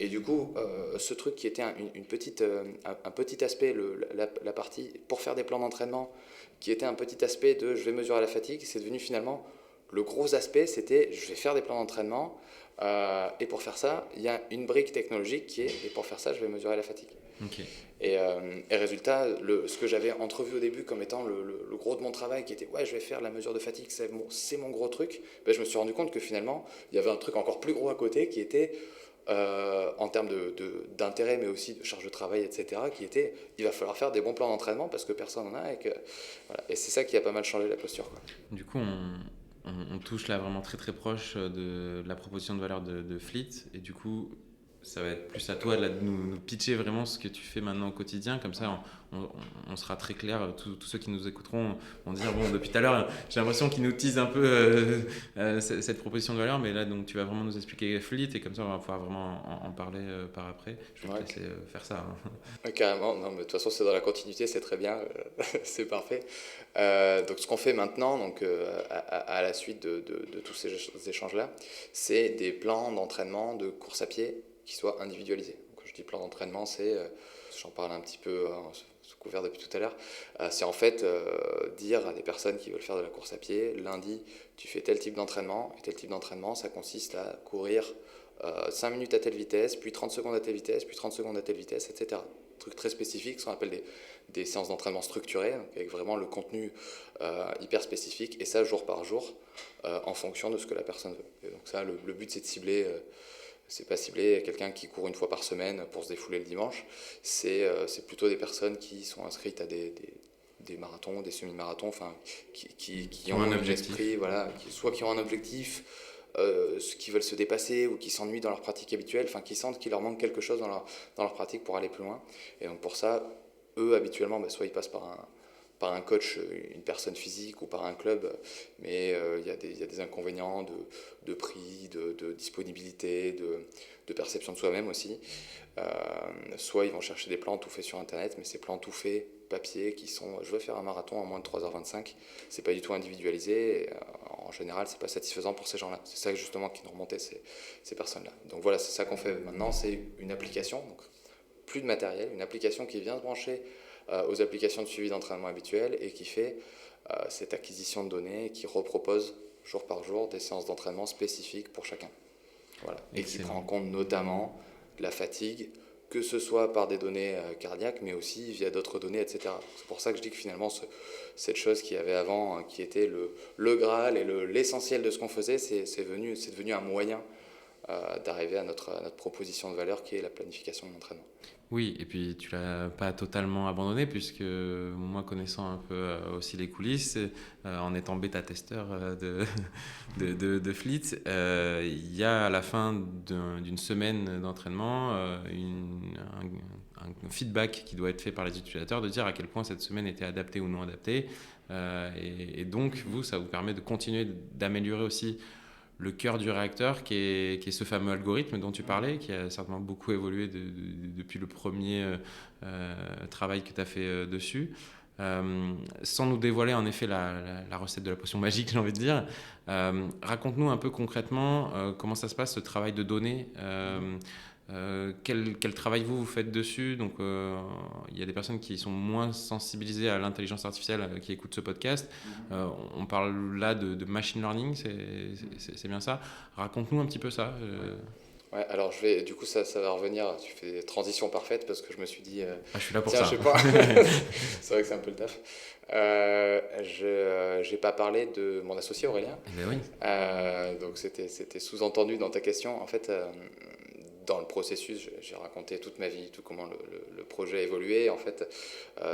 Et du coup, ce truc qui était un petit aspect, la partie pour faire des plans d'entraînement, qui était un petit aspect de je vais mesurer la fatigue, c'est devenu finalement le gros aspect, c'était je vais faire des plans d'entraînement, et pour faire ça, il y a une brique technologique qui est et pour faire ça, je vais mesurer la fatigue. Okay. Et résultat, ce que j'avais entrevu au début comme étant le gros de mon travail, qui était ouais, je vais faire la mesure de fatigue, c'est mon gros truc, ben, je me suis rendu compte que finalement, il y avait un truc encore plus gros à côté qui était en termes d'intérêt, mais aussi de charge de travail, etc., qui était il va falloir faire des bons plans d'entraînement parce que personne n'en a. Voilà. Et c'est ça qui a pas mal changé la posture, quoi. Du coup, on touche là vraiment très très proche de la proposition de valeur de Fleet. Et du coup, ça va être plus à toi de nous pitcher vraiment ce que tu fais maintenant au quotidien. Comme ça, on sera très clair. Tous ceux qui nous écouteront vont dire, bon, depuis tout à l'heure, j'ai l'impression qu'ils nous teasent un peu cette proposition de valeur. Mais là, donc, tu vas vraiment nous expliquer Fleet. Et comme ça, on va pouvoir vraiment en parler par après. Je vais te laisser faire ça. Hein. Carrément. Non, mais de toute façon, c'est dans la continuité, c'est très bien. C'est parfait. Donc, ce qu'on fait maintenant, donc, à la suite de tous ces échanges-là, c'est des plans d'entraînement de course à pied qui soit individualisé. Donc, quand je dis plan d'entraînement, j'en parle un petit peu sous couvert depuis tout à l'heure, c'est en fait dire à des personnes qui veulent faire de la course à pied, lundi, tu fais tel type d'entraînement, et tel type d'entraînement, ça consiste à courir 5 minutes à telle vitesse, puis 30 secondes à telle vitesse, puis 30 secondes à telle vitesse, etc. Truc très spécifique, ce qu'on appelle des séances d'entraînement structurées, donc avec vraiment le contenu hyper spécifique, et ça jour par jour, en fonction de ce que la personne veut. Et donc ça, le but, c'est de cibler... c'est pas ciblé quelqu'un qui court une fois par semaine pour se défouler le dimanche, c'est plutôt des personnes qui sont inscrites à des marathons, des semi-marathons, enfin, qui ont un objectif, voilà, soit qui ont un objectif, qui veulent se dépasser ou qui s'ennuient dans leur pratique habituelle, enfin qui sentent qu'il leur manque quelque chose dans leur pratique pour aller plus loin. Et donc pour ça, eux habituellement, soit ils passent par un coach, une personne physique ou par un club, mais il y a des inconvénients de prix, de disponibilité, de perception de soi-même aussi. Soit ils vont chercher des plans tout faits sur internet, mais ces plans tout faits papier qui sont je veux faire un marathon en moins de 3h25, c'est pas du tout individualisé, et, en général c'est pas satisfaisant pour ces gens-là. C'est ça justement qui nous remontait ces personnes-là. Donc voilà, c'est ça qu'on fait maintenant, c'est une application, donc plus de matériel, une application qui vient se brancher aux applications de suivi d'entraînement habituelles et qui fait cette acquisition de données et qui repropose jour par jour des séances d'entraînement spécifiques pour chacun. Voilà. Et qui prend en compte notamment la fatigue, que ce soit par des données cardiaques, mais aussi via d'autres données, etc. C'est pour ça que je dis que finalement, cette chose qu'il y avait avant, qui était le Graal et l'essentiel de ce qu'on faisait, c'est devenu un moyen d'arriver à notre proposition de valeur qui est la planification de l'entraînement. Oui, et puis tu l'as pas totalement abandonné puisque moi connaissant un peu aussi les coulisses, en étant bêta-testeur de Fleet, il y a à la fin d'une semaine d'entraînement un feedback qui doit être fait par les utilisateurs de dire à quel point cette semaine était adaptée ou non adaptée. Et donc, ça vous permet de continuer d'améliorer aussi le cœur du réacteur qui est ce fameux algorithme dont tu parlais, qui a certainement beaucoup évolué depuis le premier travail que tu as fait dessus. Sans nous dévoiler en effet la recette de la potion magique, j'ai envie de dire, raconte-nous un peu concrètement comment ça se passe ce travail de données. Quel travail vous faites dessus? Donc, il y a des personnes qui sont moins sensibilisées à l'intelligence artificielle qui écoutent ce podcast. On parle là de machine learning, c'est bien ça. Raconte-nous un petit peu ça. Ouais, alors du coup ça va revenir, tu fais des transitions parfaites parce que je me suis dit, je suis là pour tiens, ça. Je sais pas, c'est vrai que c'est un peu le taf. Je n'ai pas parlé de mon associé Aurélien, Oui. Donc c'était sous-entendu dans ta question. En fait, dans le processus, j'ai raconté toute ma vie, tout comment le projet a évolué. En fait,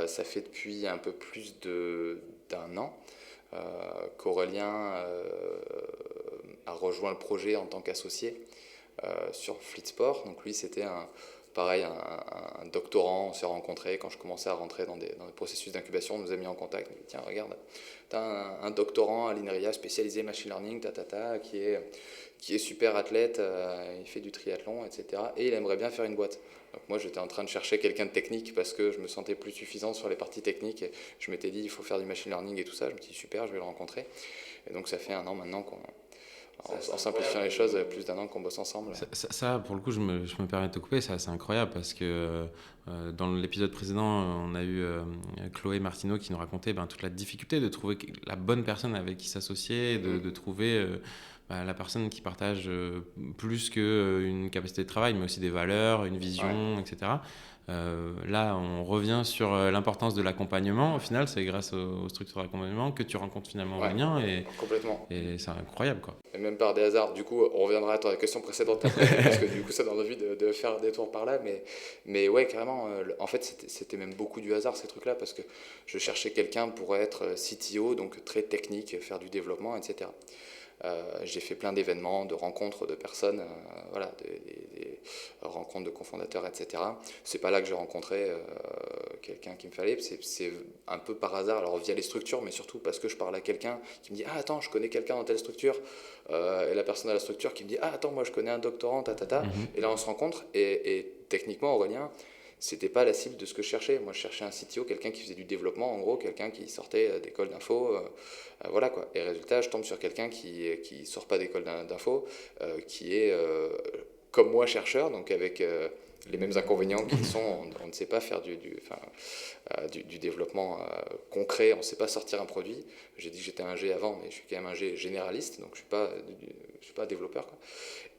ça fait depuis un peu plus d'un an qu'Aurélien a rejoint le projet en tant qu'associé sur Fleet Sport. Donc lui, c'était un doctorant. On s'est rencontrés quand je commençais à rentrer dans des processus d'incubation. On nous a mis en contact. On dit, tiens, regarde, tu as un doctorant à l'INRIA spécialisé machine learning, qui est super athlète, il fait du triathlon, etc. Et il aimerait bien faire une boîte. Donc moi, j'étais en train de chercher quelqu'un de technique parce que je me sentais plus suffisant sur les parties techniques. Et je m'étais dit, il faut faire du machine learning et tout ça. Je me suis dit, super, je vais le rencontrer. Et donc ça fait 1 an maintenant en simplifiant les choses, plus d'1 an qu'on bosse ensemble. Ça, pour le coup, je me permets de te couper, c'est incroyable parce que dans l'épisode précédent, on a eu Chloé Martineau qui nous racontait toute la difficulté de trouver la bonne personne avec qui s'associer, de trouver la personne qui partage plus qu'une capacité de travail, mais aussi des valeurs, une vision, etc. Là, on revient sur l'importance de l'accompagnement. Au final, c'est grâce aux structures d'accompagnement que tu rencontres finalement Aurélien. Complètement. Et c'est incroyable, quoi. Et même par des hasards. Du coup, on reviendra à ta question précédente après, parce que du coup, ça donne envie de faire des tours par là. Mais ouais, carrément, en fait, c'était même beaucoup du hasard, ces trucs-là, parce que je cherchais quelqu'un pour être CTO, donc très technique, faire du développement, etc. J'ai fait plein d'événements, de rencontres de personnes, des rencontres de cofondateurs, etc. C'est pas là que j'ai rencontré quelqu'un qu'il me fallait, c'est un peu par hasard, alors via les structures, mais surtout parce que je parle à quelqu'un qui me dit « Ah, attends, je connais quelqu'un dans telle structure », et la personne à la structure qui me dit « Ah, attends, moi je connais un doctorant, Et là on se rencontre, et techniquement, Aurélien, c'était pas la cible de ce que je cherchais. Moi, je cherchais un CTO, quelqu'un qui faisait du développement, en gros, quelqu'un qui sortait d'école d'info, voilà quoi. Et résultat, je tombe sur quelqu'un qui sort pas d'école d'info, qui est comme moi chercheur, donc avec les mêmes inconvénients qui sont, on ne sait pas faire du développement concret, on ne sait pas sortir un produit. J'ai dit que j'étais ingé avant, mais je suis quand même ingé généraliste, donc je suis pas développeur, quoi.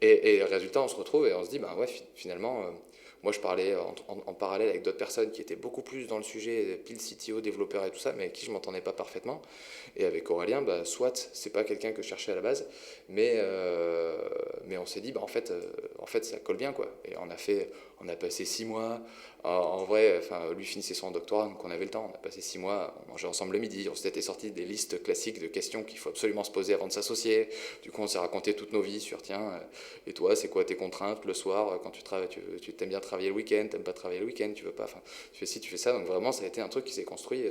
Et résultat, on se retrouve et on se dit, ouais, finalement. Moi, je parlais en parallèle avec d'autres personnes qui étaient beaucoup plus dans le sujet, pile CTO, développeur et tout ça, mais avec qui je ne m'entendais pas parfaitement. Et avec Aurélien, soit c'est pas quelqu'un que je cherchais à la base, mais on s'est dit, en fait, ça colle bien, quoi. Et on a passé 6 mois, en vrai, lui finissait son doctorat, donc on avait le temps. On a passé 6 mois, on mangeait ensemble le midi, on s'était sorti des listes classiques de questions qu'il faut absolument se poser avant de s'associer. Du coup, on s'est raconté toutes nos vies sur, tiens, et toi, c'est quoi tes contraintes le soir quand tu travailles, tu t'aimes bien travailler le week-end, t'aimes pas travailler le week-end, tu veux pas, tu fais ci, tu fais ça. Donc vraiment, ça a été un truc qui s'est construit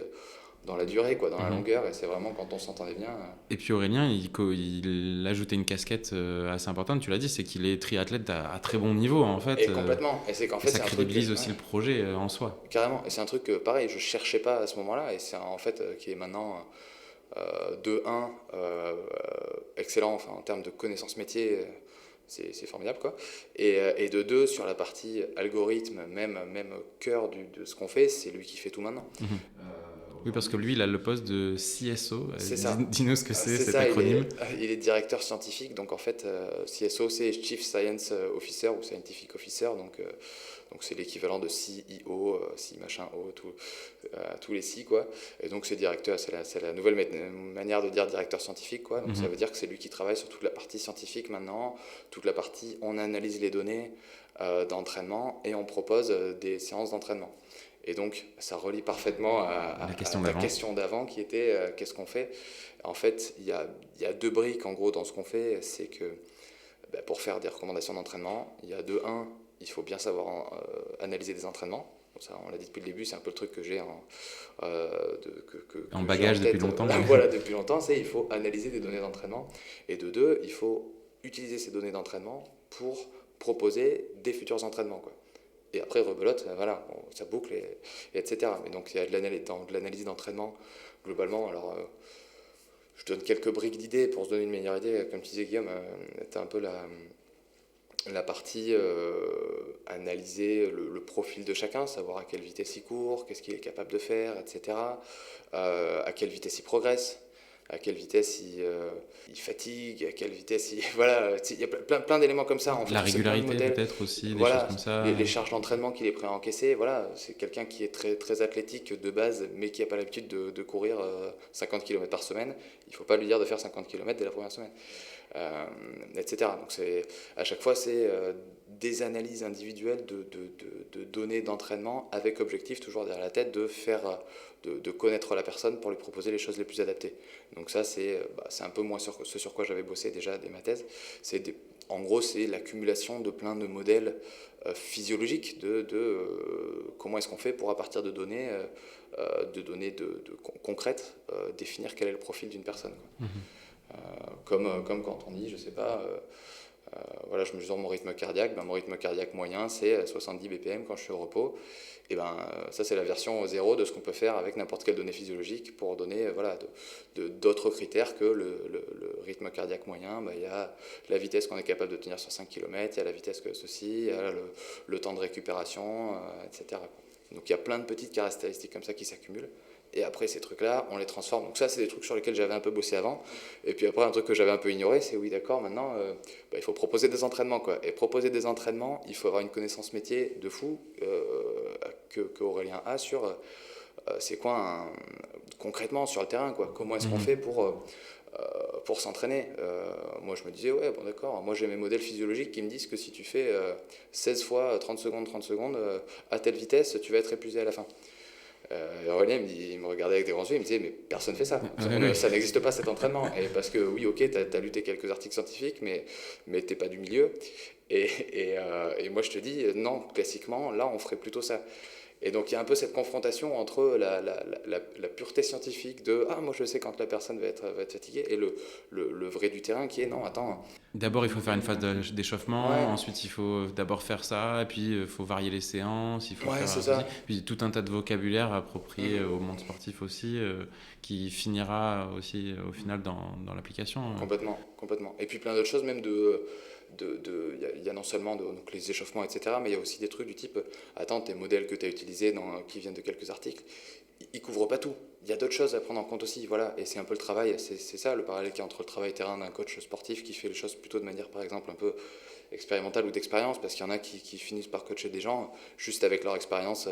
dans la durée, quoi, dans la longueur, et c'est vraiment quand on s'entendait bien. Et puis Aurélien, il ajoutait une casquette assez importante, tu l'as dit, c'est qu'il est triathlète à très bon niveau, en fait. Et complètement. Et c'est qu'en fait, ça crédibilise aussi le projet en soi. Carrément. Et c'est un truc que, pareil, je cherchais pas à ce moment-là, et c'est en fait qui est maintenant de 1 excellent, en termes de connaissances métiers. C'est formidable, quoi. Et de 2, sur la partie algorithme, même cœur de ce qu'on fait, c'est lui qui fait tout maintenant. Oui, parce que lui, il a le poste de CSO. C'est ça. Dis-nous ce que c'est, C'est cet ça, acronyme. il est directeur scientifique, donc en fait, CSO, c'est Chief Science Officer ou Scientific Officer, donc c'est l'équivalent de CEO, C machin O, tous les C, quoi. Et donc c'est directeur, c'est la nouvelle manière de dire directeur scientifique, quoi. Donc ça veut dire que c'est lui qui travaille sur toute la partie scientifique maintenant, toute la partie on analyse les données d'entraînement et on propose des séances d'entraînement. Et donc, ça relie parfaitement à ta question d'avant qui était qu'est-ce qu'on fait. En fait, il y a deux briques en gros dans ce qu'on fait. C'est que pour faire des recommandations d'entraînement, il y a un, il faut bien savoir analyser des entraînements. Ça, on l'a dit depuis le début, c'est un peu le truc que j'ai en bagage depuis longtemps. Voilà, depuis longtemps, c'est il faut analyser des données d'entraînement. Et de deux, il faut utiliser ces données d'entraînement pour proposer des futurs entraînements, quoi. Et après, rebelote, voilà, ça boucle, etc. Mais donc, il y a de l'analyse d'entraînement, globalement. Alors, je donne quelques briques d'idées pour se donner une meilleure idée. Comme tu disais, Guillaume, tu as un peu la partie analyser le profil de chacun, savoir à quelle vitesse il court, qu'est-ce qu'il est capable de faire, etc. À quelle vitesse il progresse, à quelle vitesse il fatigue, à quelle vitesse il... Voilà, il y a plein d'éléments comme ça. En fait, la régularité peut-être aussi, des choses comme ça. Les charges d'entraînement qu'il est prêt à encaisser, voilà, c'est quelqu'un qui est très, très athlétique de base, mais qui n'a pas l'habitude de courir 50 km par semaine. Il ne faut pas lui dire de faire 50 km dès la première semaine, etc. Donc à chaque fois, c'est des analyses individuelles de données d'entraînement avec objectif toujours derrière la tête de connaître la personne pour lui proposer les choses les plus adaptées. Donc ça, c'est un peu moins ce sur quoi j'avais bossé déjà dès ma thèse. En gros, c'est l'accumulation de plein de modèles physiologiques de comment est-ce qu'on fait pour, à partir de données concrètes, définir quel est le profil d'une personne, quoi. Comme quand on dit, je sais pas... voilà, je mesure mon rythme cardiaque. Mon rythme cardiaque moyen, c'est 70 BPM quand je suis au repos. Et ça, c'est la version 0 de ce qu'on peut faire avec n'importe quelle donnée physiologique pour donner d'autres critères que le rythme cardiaque moyen. Il y a la vitesse qu'on est capable de tenir sur 5 km, il y a la vitesse que ceci, il y a le temps de récupération, etc. Donc il y a plein de petites caractéristiques comme ça qui s'accumulent. Et après, ces trucs-là, on les transforme. Donc ça, c'est des trucs sur lesquels j'avais un peu bossé avant. Et puis après, un truc que j'avais un peu ignoré, c'est oui, d'accord, maintenant, il faut proposer des entraînements, quoi. Et proposer des entraînements, il faut avoir une connaissance métier de fou que Aurélien a sur c'est quoi concrètement sur le terrain, quoi. Comment est-ce qu'on fait pour s'entraîner. Moi, je me disais, ouais, bon, d'accord. Moi, j'ai mes modèles physiologiques qui me disent que si tu fais 16 fois 30 secondes, à telle vitesse, tu vas être épuisé à la fin. Aurélien, il me regardait avec des grands yeux, il me disait, mais personne ne fait ça. Ça n'existe pas, cet entraînement. Et parce que, oui, ok, tu as lu quelques articles scientifiques, mais tu n'es pas du milieu. Et moi, je te dis, non, classiquement, là, on ferait plutôt ça. Et donc il y a un peu cette confrontation entre la pureté scientifique de « Ah, moi je sais quand la personne va être fatiguée » et le vrai du terrain qui est « Non, attends... » D'abord, il faut faire une phase d'échauffement, ouais. Ensuite il faut d'abord faire ça, et puis il faut varier les séances, il faut ouais, faire ça. Puis tout un tas de vocabulaire approprié au monde sportif aussi, qui finira aussi au final dans l'application. Complètement. Et puis plein d'autres choses, même il y a non seulement donc les échauffements, etc., mais il y a aussi des trucs du type attends, tes modèles que tu as utilisés qui viennent de quelques articles, ils couvrent pas tout. Il y a d'autres choses à prendre en compte aussi, voilà. Et c'est un peu le travail, c'est ça le parallèle qu'il y a entre le travail terrain d'un coach sportif qui fait les choses plutôt de manière, par exemple, un peu expérimentale ou d'expérience, parce qu'il y en a qui finissent par coacher des gens juste avec leur expérience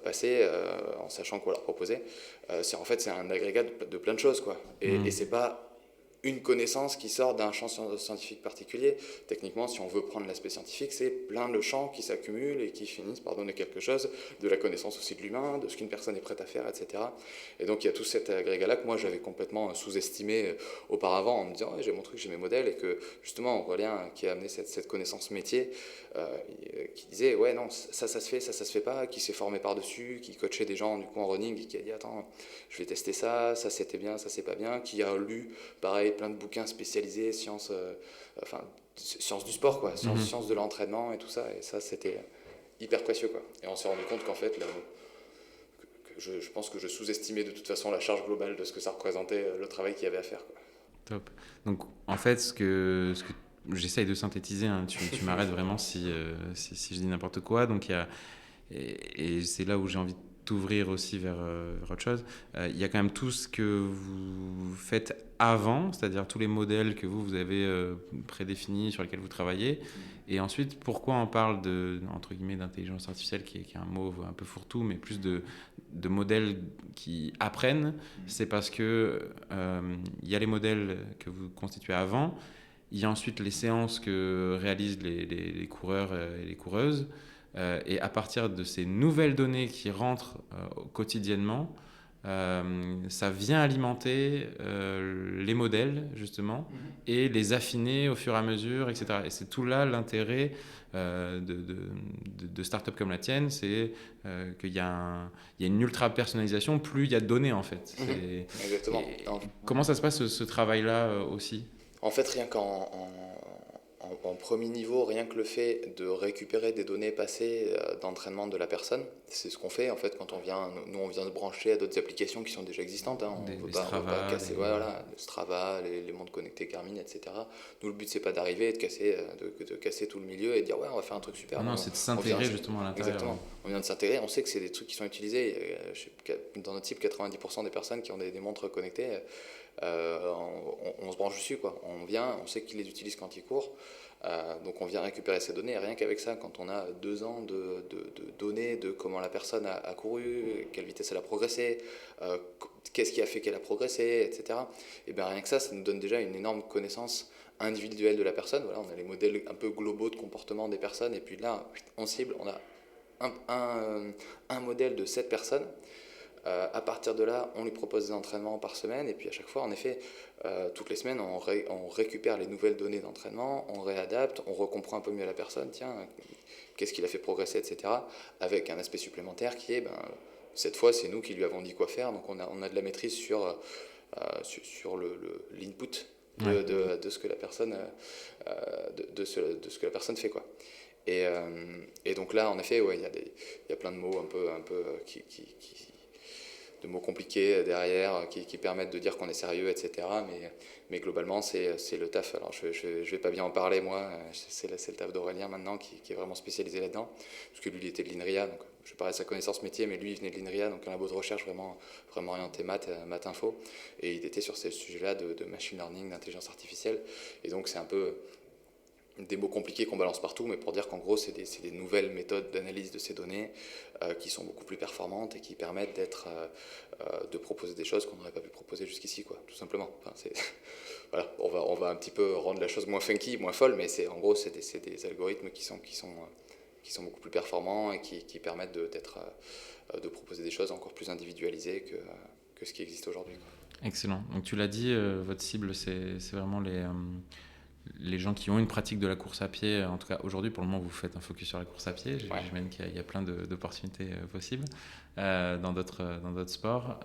passée, en sachant quoi leur proposer. C'est un agrégat de plein de choses, quoi. Et c'est pas une connaissance qui sort d'un champ scientifique particulier. Techniquement, si on veut prendre l'aspect scientifique, c'est plein de champs qui s'accumulent et qui finissent par donner quelque chose, de la connaissance aussi de l'humain, de ce qu'une personne est prête à faire, etc. Et donc il y a tout cet agrégat-là que moi j'avais complètement sous-estimé auparavant en me disant j'ai mon truc, j'ai mes modèles, et que justement Aurélien qui a amené cette connaissance métier, qui disait ouais non, ça se fait, ça se fait pas, qui s'est formé par-dessus, qui coachait des gens du coup en running et qui a dit attends, je vais tester ça c'était bien, ça c'est pas bien, qui a lu pareil plein de bouquins spécialisés, sciences du sport, quoi, sciences de l'entraînement et tout ça, et ça c'était hyper précieux, quoi. Et on s'est rendu compte qu'en fait je pense que je sous-estimais de toute façon la charge globale de ce que ça représentait, le travail qu'il y avait à faire, quoi. Top. Donc en fait ce que j'essaye de synthétiser, hein, tu m'arrêtes vraiment si je dis n'importe quoi, donc il y a, et c'est là où j'ai envie t'ouvrir aussi vers autre chose. Il y a quand même tout ce que vous faites avant, c'est-à-dire tous les modèles que vous avez prédéfinis, sur lesquels vous travaillez. Et ensuite, pourquoi on parle entre guillemets, d'intelligence artificielle, qui est un mot un peu fourre-tout, mais plus de modèles qui apprennent. C'est parce que il y a les modèles que vous constituez avant, il y a ensuite les séances que réalisent les coureurs et les coureuses, et à partir de ces nouvelles données qui rentrent quotidiennement, ça vient alimenter les modèles, justement, et les affiner au fur et à mesure, etc. Et c'est tout là l'intérêt de startups comme la tienne, c'est qu'il y a une ultra personnalisation, plus il y a de données, en fait. Exactement. Comment ça se passe, ce travail-là aussi ? En fait, rien en premier niveau, rien que le fait de récupérer des données passées d'entraînement de la personne, c'est ce qu'on fait en fait quand on vient se brancher à d'autres applications qui sont déjà existantes. Hein. On ne veut pas casser le Strava, les montres connectées Garmin, etc. Nous, le but, c'est pas d'arriver et de casser tout le milieu et de dire ouais, on va faire un truc super. Non, c'est de s'intégrer justement à l'intérieur. Exactement. On vient de s'intégrer, on sait que c'est des trucs qui sont utilisés. Dans notre type, 90% des personnes qui ont des montres connectées, on se branche dessus, quoi. On vient, on sait qu'ils les utilisent quand ils courent, donc on vient récupérer ces données. Et rien qu'avec ça, quand on a 2 ans de données de comment la personne a couru, quelle vitesse elle a progressé, qu'est-ce qui a fait qu'elle a progressé, etc. Et bien rien que ça nous donne déjà une énorme connaissance individuelle de la personne. Voilà, on a les modèles un peu globaux de comportement des personnes, et puis là, on cible, on a un modèle de 7 personnes. À partir de là, on lui propose des entraînements par semaine, et puis à chaque fois, en effet, toutes les semaines, on récupère les nouvelles données d'entraînement, on réadapte, on recomprend un peu mieux la personne, tiens, qu'est-ce qu'il a fait progresser, etc. Avec un aspect supplémentaire qui est, cette fois, c'est nous qui lui avons dit quoi faire, donc on a de la maîtrise sur l'input de ce que la personne de ce que la personne fait, quoi. Et donc là, en effet, ouais, il y a plein de mots un peu de mots compliqués derrière qui permettent de dire qu'on est sérieux, etc. Mais globalement, c'est le taf. Alors, je vais pas bien en parler, moi. C'est le taf d'Aurélien maintenant qui est vraiment spécialisé là-dedans. Parce que lui, il était de l'INRIA, donc je vais parler de sa connaissance métier, mais lui, il venait de l'INRIA, donc un labo de recherche vraiment orienté maths info. Et il était sur ces sujets-là de machine learning, d'intelligence artificielle. Et donc, c'est un peu des mots compliqués qu'on balance partout, mais pour dire qu'en gros, c'est des nouvelles méthodes d'analyse de ces données qui sont beaucoup plus performantes et qui permettent de proposer des choses qu'on n'aurait pas pu proposer jusqu'ici, quoi, tout simplement. Enfin, voilà, on va un petit peu rendre la chose moins funky, moins folle, mais en gros, c'est des algorithmes qui sont beaucoup plus performants et qui permettent de proposer des choses encore plus individualisées que ce qui existe aujourd'hui, quoi. Excellent. Donc tu l'as dit, votre cible, c'est vraiment les gens qui ont une pratique de la course à pied. En tout cas, aujourd'hui, pour le moment, vous faites un focus sur la course à pied. J'imagine qu'il y a plein d'opportunités possibles dans d'autres sports.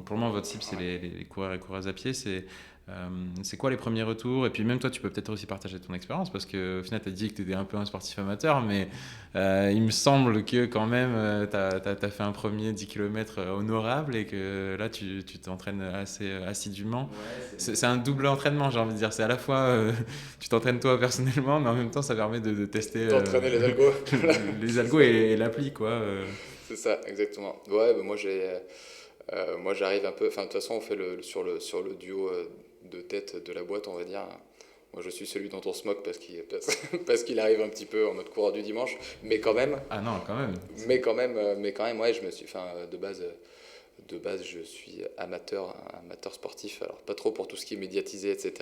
Pour le moment, votre cible, c'est les coureurs et coureuses à pied. C'est quoi les premiers retours ? Et puis même toi, tu peux peut-être aussi partager ton expérience, parce qu'au final, tu as dit que tu étais un peu un sportif amateur, mais il me semble que quand même, tu as fait un premier 10 km honorable, et que là, tu t'entraînes assez assidûment. C'est un double entraînement, j'ai envie de dire. C'est à la fois, tu t'entraînes toi personnellement, mais en même temps, ça permet de tester d'entraîner les algos. Les algos et l'appli, quoi. C'est ça, exactement. Ouais, moi j'arrive un peu, enfin de toute façon on fait sur le duo de tête de la boîte, on va dire. Moi je suis celui dont on se moque parce qu'il arrive un petit peu en mode coureur du dimanche, mais quand même. Ah non, quand même. Mais quand même, ouais, de base je suis amateur sportif, alors pas trop pour tout ce qui est médiatisé, etc.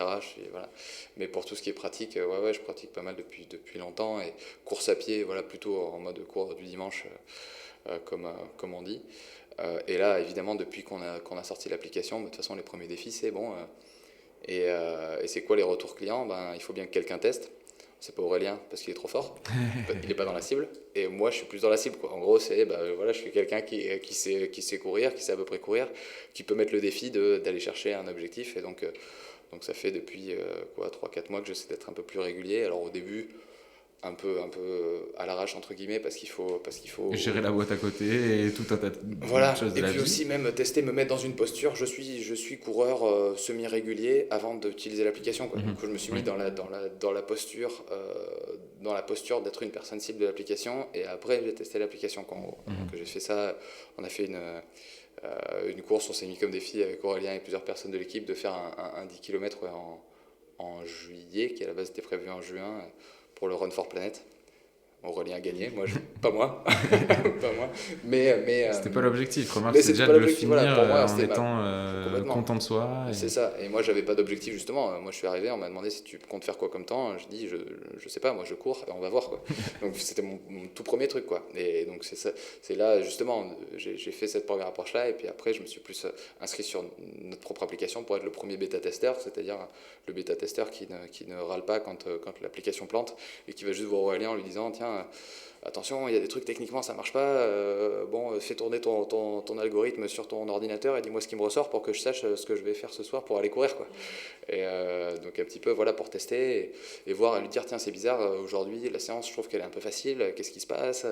Voilà. Mais pour tout ce qui est pratique, ouais, je pratique pas mal depuis longtemps, et course à pied, voilà, plutôt en mode coureur du dimanche, comme on dit. Et là, évidemment, depuis qu'on a sorti l'application, de toute façon, les premiers défis, c'est bon. Et c'est quoi les retours clients ? Il faut bien que quelqu'un teste. C'est pas Aurélien parce qu'il est trop fort, il n'est pas dans la cible. Et moi, je suis plus dans la cible, quoi. En gros, voilà, je suis quelqu'un qui sait courir, qui sait à peu près courir, qui peut mettre le défi d'aller chercher un objectif. Et donc ça fait depuis 3-4 mois que j'essaie d'être un peu plus régulier. Alors au début, à l'arrache entre guillemets parce qu'il faut Gérer la boîte à côté et tout un tas de voilà. choses de Et la puis vie. aussi même tester, me mettre dans une posture. Je suis coureur semi-régulier avant d'utiliser l'application, quoi. Donc je me suis mis Oui. dans la posture d'être une personne cible de l'application, et après j'ai testé l'application. Donc j'ai fait ça. On a fait une course, on s'est mis comme défi avec Aurélien et plusieurs personnes de l'équipe de faire un 10 km en juillet, qui à la base était prévu en juin, pour le Run for Planet. Aurélien a gagné, pas moi, pas moi. C'était pas l'objectif, remarque, Mais c'est c'était déjà pas de le l'objectif. finir Voilà, pour moi, en c'était étant complètement. content de soi. C'est ça. Et moi, j'avais pas d'objectif justement. Moi, je suis arrivé, on m'a demandé si tu comptes faire quoi comme temps. Je dis, je sais pas, moi, je cours, on va voir, quoi. Donc c'était mon tout premier truc, quoi. Et donc c'est ça, c'est là justement, j'ai fait cette première approche-là, et puis après, je me suis plus inscrit sur notre propre application pour être le premier bêta-testeur, c'est-à-dire le bêta-testeur qui ne râle pas quand l'application plante, et qui va juste voir Aurélien en lui disant, tiens, attention, il y a des trucs techniquement ça marche pas, bon, fais tourner ton algorithme sur ton ordinateur et dis-moi ce qui me ressort pour que je sache ce que je vais faire ce soir pour aller courir, quoi. Et donc un petit peu voilà, pour tester et voir, et lui dire, tiens, c'est bizarre, aujourd'hui la séance je trouve qu'elle est un peu facile, qu'est-ce qui se passe,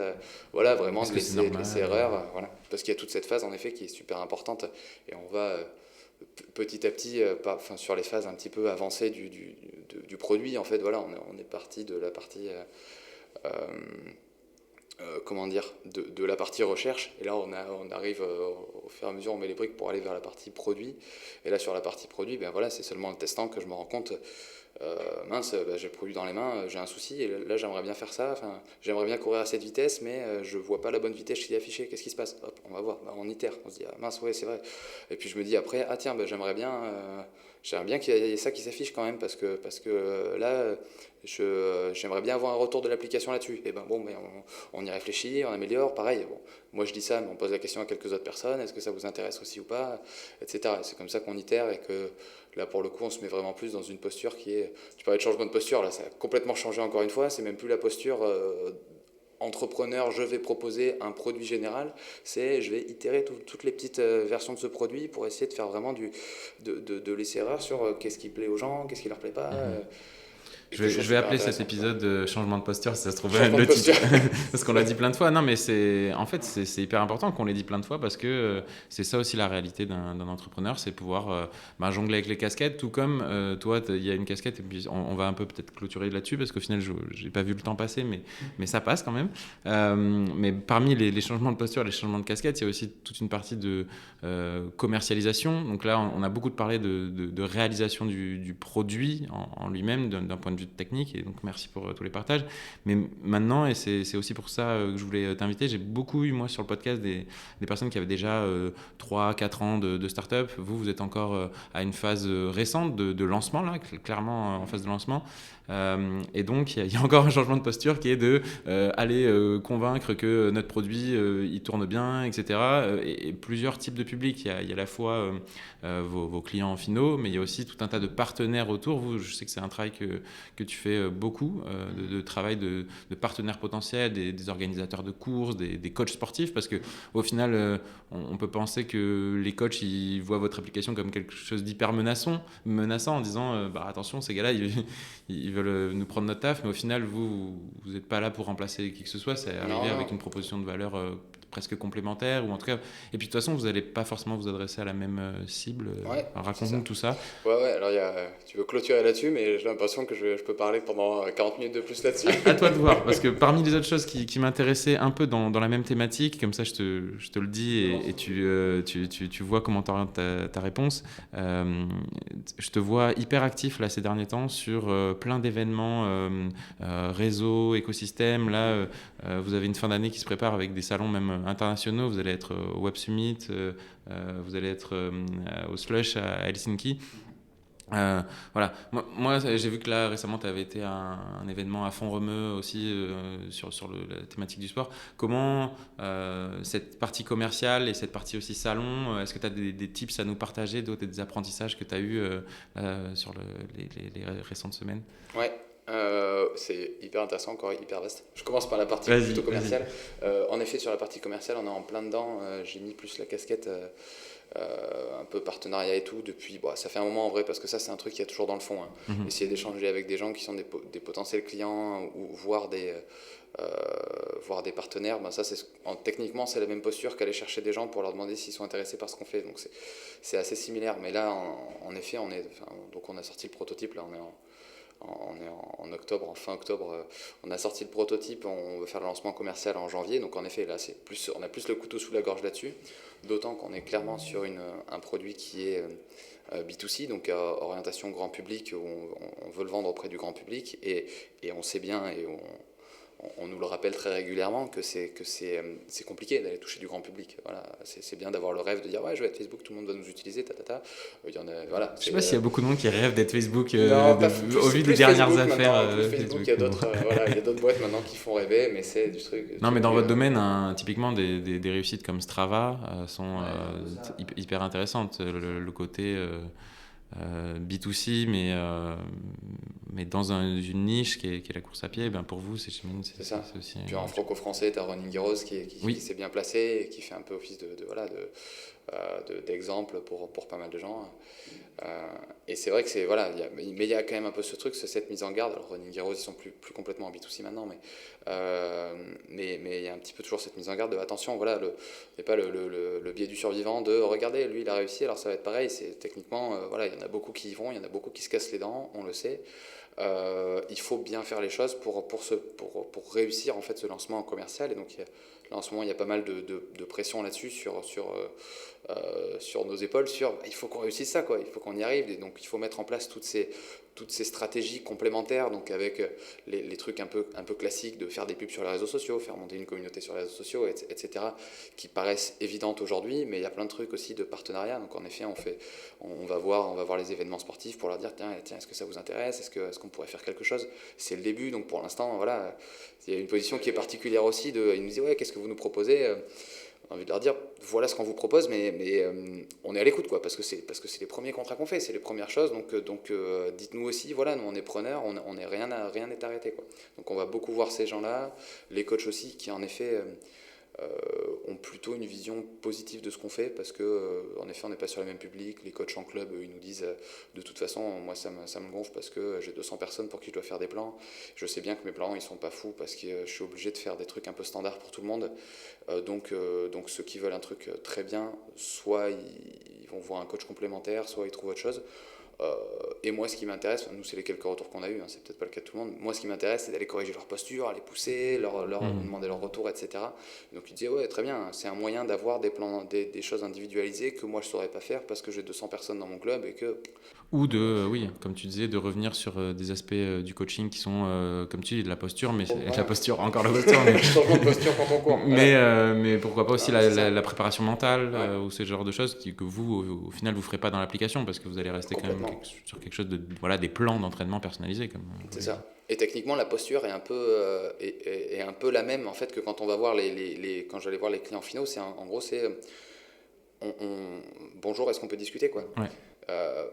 voilà, vraiment de laisser erreur, voilà, parce qu'il y a toute cette phase en effet qui est super importante, et on va petit à petit, sur les phases un petit peu avancées du produit, en fait, voilà, on est parti de la partie comment dire, de la partie recherche, et là on arrive au fur et à mesure, on met les briques pour aller vers la partie produit, et là sur la partie produit, ben voilà, c'est seulement en testant que je me rends compte, mince, j'ai le produit dans les mains, j'ai un souci, et là j'aimerais bien faire ça, j'aimerais bien courir à cette vitesse, mais je vois pas la bonne vitesse qui est affichée, qu'est-ce qui se passe? Hop, on va voir, on itère, on se dit, ah, mince, ouais, c'est vrai, et puis je me dis après, ah tiens, j'aimerais bien qu'il y ait ça qui s'affiche quand même, parce que là, j'aimerais bien avoir un retour de l'application là-dessus. Et ben bon, mais on y réfléchit, on améliore, pareil. Bon, moi je dis ça, mais on pose la question à quelques autres personnes, est-ce que ça vous intéresse aussi ou pas, etc. Et c'est comme ça qu'on itère, et que là pour le coup on se met vraiment plus dans une posture qui est... Tu parlais de changement de posture, là ça a complètement changé encore une fois, c'est même plus la posture... entrepreneur, je vais proposer un produit général, c'est je vais itérer toutes les petites versions de ce produit pour essayer de faire vraiment de l'essai-erreur sur qu'est-ce qui plaît aux gens, qu'est-ce qui leur plaît pas. Je vais appeler cet épisode changement de posture, si ça se trouve le titre. Parce qu'on l'a dit plein de fois. Non, mais c'est hyper important qu'on l'ait dit plein de fois, parce que c'est ça aussi la réalité d'un entrepreneur, c'est pouvoir jongler avec les casquettes, tout comme toi, il y a une casquette, et puis on va un peu peut-être clôturer là-dessus, parce qu'au final, je n'ai pas vu le temps passer, mais ça passe quand même. Mais parmi les changements de posture, les changements de casquette, il y a aussi toute une partie de commercialisation. Donc là, on a beaucoup parlé de réalisation du produit en lui-même, d'un point de vue technique, et donc merci pour tous les partages. Mais maintenant, et c'est aussi pour ça que je voulais t'inviter, j'ai beaucoup eu moi sur le podcast des personnes qui avaient déjà 3-4 ans de start-up. Vous êtes encore à une phase récente de lancement, là, clairement en phase de lancement. Et donc il y a encore un changement de posture qui est de aller convaincre que notre produit il tourne bien, etc. Et plusieurs types de publics. Il y a à la fois vos clients finaux, mais il y a aussi tout un tas de partenaires autour. Vous, je sais que c'est un travail que tu fais beaucoup, de travail de partenaires potentiels, des organisateurs de courses, des coachs sportifs, parce qu'au final, on peut penser que les coachs ils voient votre application comme quelque chose d'hyper menaçant en disant attention, ces gars-là, ils veulent nous prendre notre taf, mais au final, vous n'êtes pas là pour remplacer qui que ce soit, c'est arriver avec une proposition de valeur presque complémentaire, ou en tout cas, et puis de toute façon vous n'allez pas forcément vous adresser à la même cible. Ouais, raconte-nous tout ça. Ouais, alors tu veux clôturer là-dessus, mais j'ai l'impression que je peux parler pendant 40 minutes de plus là-dessus. À toi de voir, parce que parmi les autres choses qui m'intéressaient un peu dans la même thématique, comme ça je te le dis, et tu vois comment t'orientes ta réponse. Je te vois hyper actif là ces derniers temps sur plein d'événements, réseau, écosystème. Là, vous avez une fin d'année qui se prépare avec des salons même internationaux. Vous allez être au Web Summit, vous allez être au Slush à Helsinki. Voilà. Moi, j'ai vu que là récemment tu avais été à un événement à Font-Romeu aussi sur la thématique du sport. Comment cette partie commerciale et cette partie aussi salon, est-ce que tu as des tips à nous partager, d'autres des apprentissages que tu as eu sur les récentes semaines? Ouais. C'est hyper intéressant, encore hyper vaste. Je commence par la partie Vas-y, plutôt vas-y. commerciale. En effet, sur la partie commerciale, on est en plein dedans. J'ai mis plus la casquette un peu partenariat et tout depuis. Bon, ça fait un moment en vrai, parce que ça, c'est un truc qu'il y a toujours dans le fond, hein. Mhm. Essayer d'échanger avec des gens qui sont des potentiels clients ou voire des partenaires, ben ça, techniquement, c'est la même posture qu'aller chercher des gens pour leur demander s'ils sont intéressés par ce qu'on fait. Donc, c'est assez similaire. Mais là, en effet, donc on a sorti le prototype. Là, on est en octobre, en fin octobre, on a sorti le prototype, on veut faire le lancement commercial en janvier, donc en effet là on a plus le couteau sous la gorge là-dessus, d'autant qu'on est clairement sur un produit qui est B2C, donc orientation grand public, où on veut le vendre auprès du grand public, et on sait bien, et on nous le rappelle très régulièrement que c'est compliqué d'aller toucher du grand public. Voilà, c'est bien d'avoir le rêve de dire ouais, je vais être Facebook, tout le monde va nous utiliser, tatata. Il y en a, voilà, Je sais pas s'il y a beaucoup de monde qui rêve d'être Facebook non, au vu des dernières Facebook affaires. maintenant, plus Facebook, il y a d'autres Bon. voilà, il y a d'autres boîtes maintenant qui font rêver, mais c'est du Non, mais dans truc, votre domaine, hein, typiquement des réussites comme Strava sont ça. hyper intéressantes. Le côté B2C, mais dans une niche qui est la course à pied, ben pour vous, j'imagine, C'est ça. c'est aussi. Puis en franco-français, tu as Running Heroes Oui. qui s'est bien placé et qui fait un peu office d'exemple pour pas mal de gens. Et c'est vrai que mais il y a quand même un peu ce truc, cette mise en garde. Alors Running Heroes, ils sont plus complètement en B2C maintenant, mais il y a un petit peu toujours cette mise en garde de attention, voilà, il n'y a pas le biais du survivant de regardez, lui il a réussi, alors ça va être pareil. C'est techniquement, voilà, il y en a beaucoup qui y vont, il y en a beaucoup qui se cassent les dents, on le sait. Il faut bien faire les choses pour réussir en fait ce lancement commercial. Et donc là, en ce moment, il y a pas mal de pression là-dessus sur nos épaules, il faut qu'on réussisse ça, quoi. Il faut qu'on y arrive. Et donc il faut mettre en place toutes ces stratégies complémentaires, donc avec les trucs un peu classiques de faire des pubs sur les réseaux sociaux, faire monter une communauté sur les réseaux sociaux, etc., qui paraissent évidentes aujourd'hui, mais il y a plein de trucs aussi de partenariat. Donc en effet, on va voir les événements sportifs pour leur dire tiens, est-ce que ça vous intéresse, est-ce qu'on pourrait faire quelque chose. C'est le début, donc pour l'instant, voilà, il y a une position qui est particulière aussi. Ils nous disent ouais, qu'est-ce que vous nous proposez. On a envie de leur dire voilà ce qu'on vous propose, mais on est à l'écoute, quoi, parce que c'est les premiers contrats qu'on fait, c'est les premières choses, donc dites-nous aussi, voilà, nous on est preneurs, on est rien n'est arrêté, quoi. Donc on va beaucoup voir ces gens-là, les coachs aussi, qui en effet ont plutôt une vision positive de ce qu'on fait, parce que en effet on n'est pas sur le même public. Les coachs en club, ils nous disent de toute façon, moi ça me gonfle parce que j'ai 200 personnes pour qui je dois faire des plans. Je sais bien que mes plans ils sont pas fous parce que je suis obligé de faire des trucs un peu standards pour tout le monde. Donc ceux qui veulent un truc très bien, soit ils vont voir un coach complémentaire, soit ils trouvent autre chose. Et moi, ce qui m'intéresse, nous, c'est les quelques retours qu'on a eus, hein, c'est peut-être pas le cas de tout le monde. Moi, ce qui m'intéresse, c'est d'aller corriger leur posture, les pousser, leur demander leur retour, etc. Donc, il disait, ouais, très bien, c'est un moyen d'avoir des choses individualisées que moi, je saurais pas faire parce que j'ai 200 personnes dans mon club et que. Ou oui, comme tu disais, de revenir sur des aspects du coaching qui sont, comme tu dis, de la posture, mais Voilà. la posture, encore la posture. Mais, changement de posture quand on court. mais pourquoi pas aussi c'est ça. la préparation mentale Ouais. ou ce genre de choses que vous, au final, vous ferez pas dans l'application parce que vous allez rester quand même sur quelque chose de, voilà, des plans d'entraînement personnalisés. C'est ça. Et techniquement, la posture est un peu la même en fait que quand on va voir quand j'allais voir les clients finaux. En gros, c'est bonjour, est-ce qu'on peut discuter, quoi. Ouais.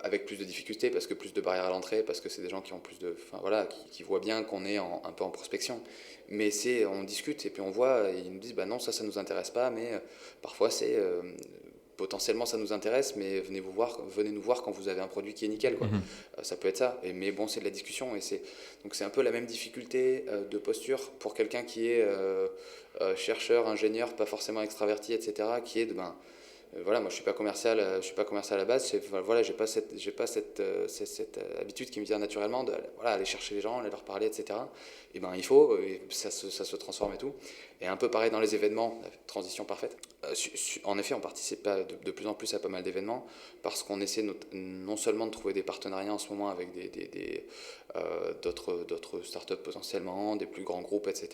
Avec plus de difficultés parce que plus de barrières à l'entrée, parce que c'est des gens qui ont plus de, enfin voilà, qui voient bien qu'on est un peu en prospection. Mais on discute et puis on voit, et ils nous disent bah non, ça nous intéresse pas, mais parfois c'est potentiellement ça nous intéresse, mais venez nous voir quand vous avez un produit qui est nickel, quoi. Ça peut être ça. Mais bon, c'est de la discussion et donc c'est un peu la même difficulté de posture pour quelqu'un qui est chercheur, ingénieur, pas forcément extraverti, etc., qui est de voilà, moi je suis pas commercial à la base. Voilà, j'ai pas cette habitude qui me vient naturellement de voilà, aller chercher les gens, aller leur parler, etc. Et il faut, et ça se transforme et tout. Et un peu pareil dans les événements, la transition parfaite. En effet, on participe de plus en plus à pas mal d'événements parce qu'on essaie non seulement de trouver des partenariats en ce moment avec d'autres startups potentiellement, des plus grands groupes, etc.,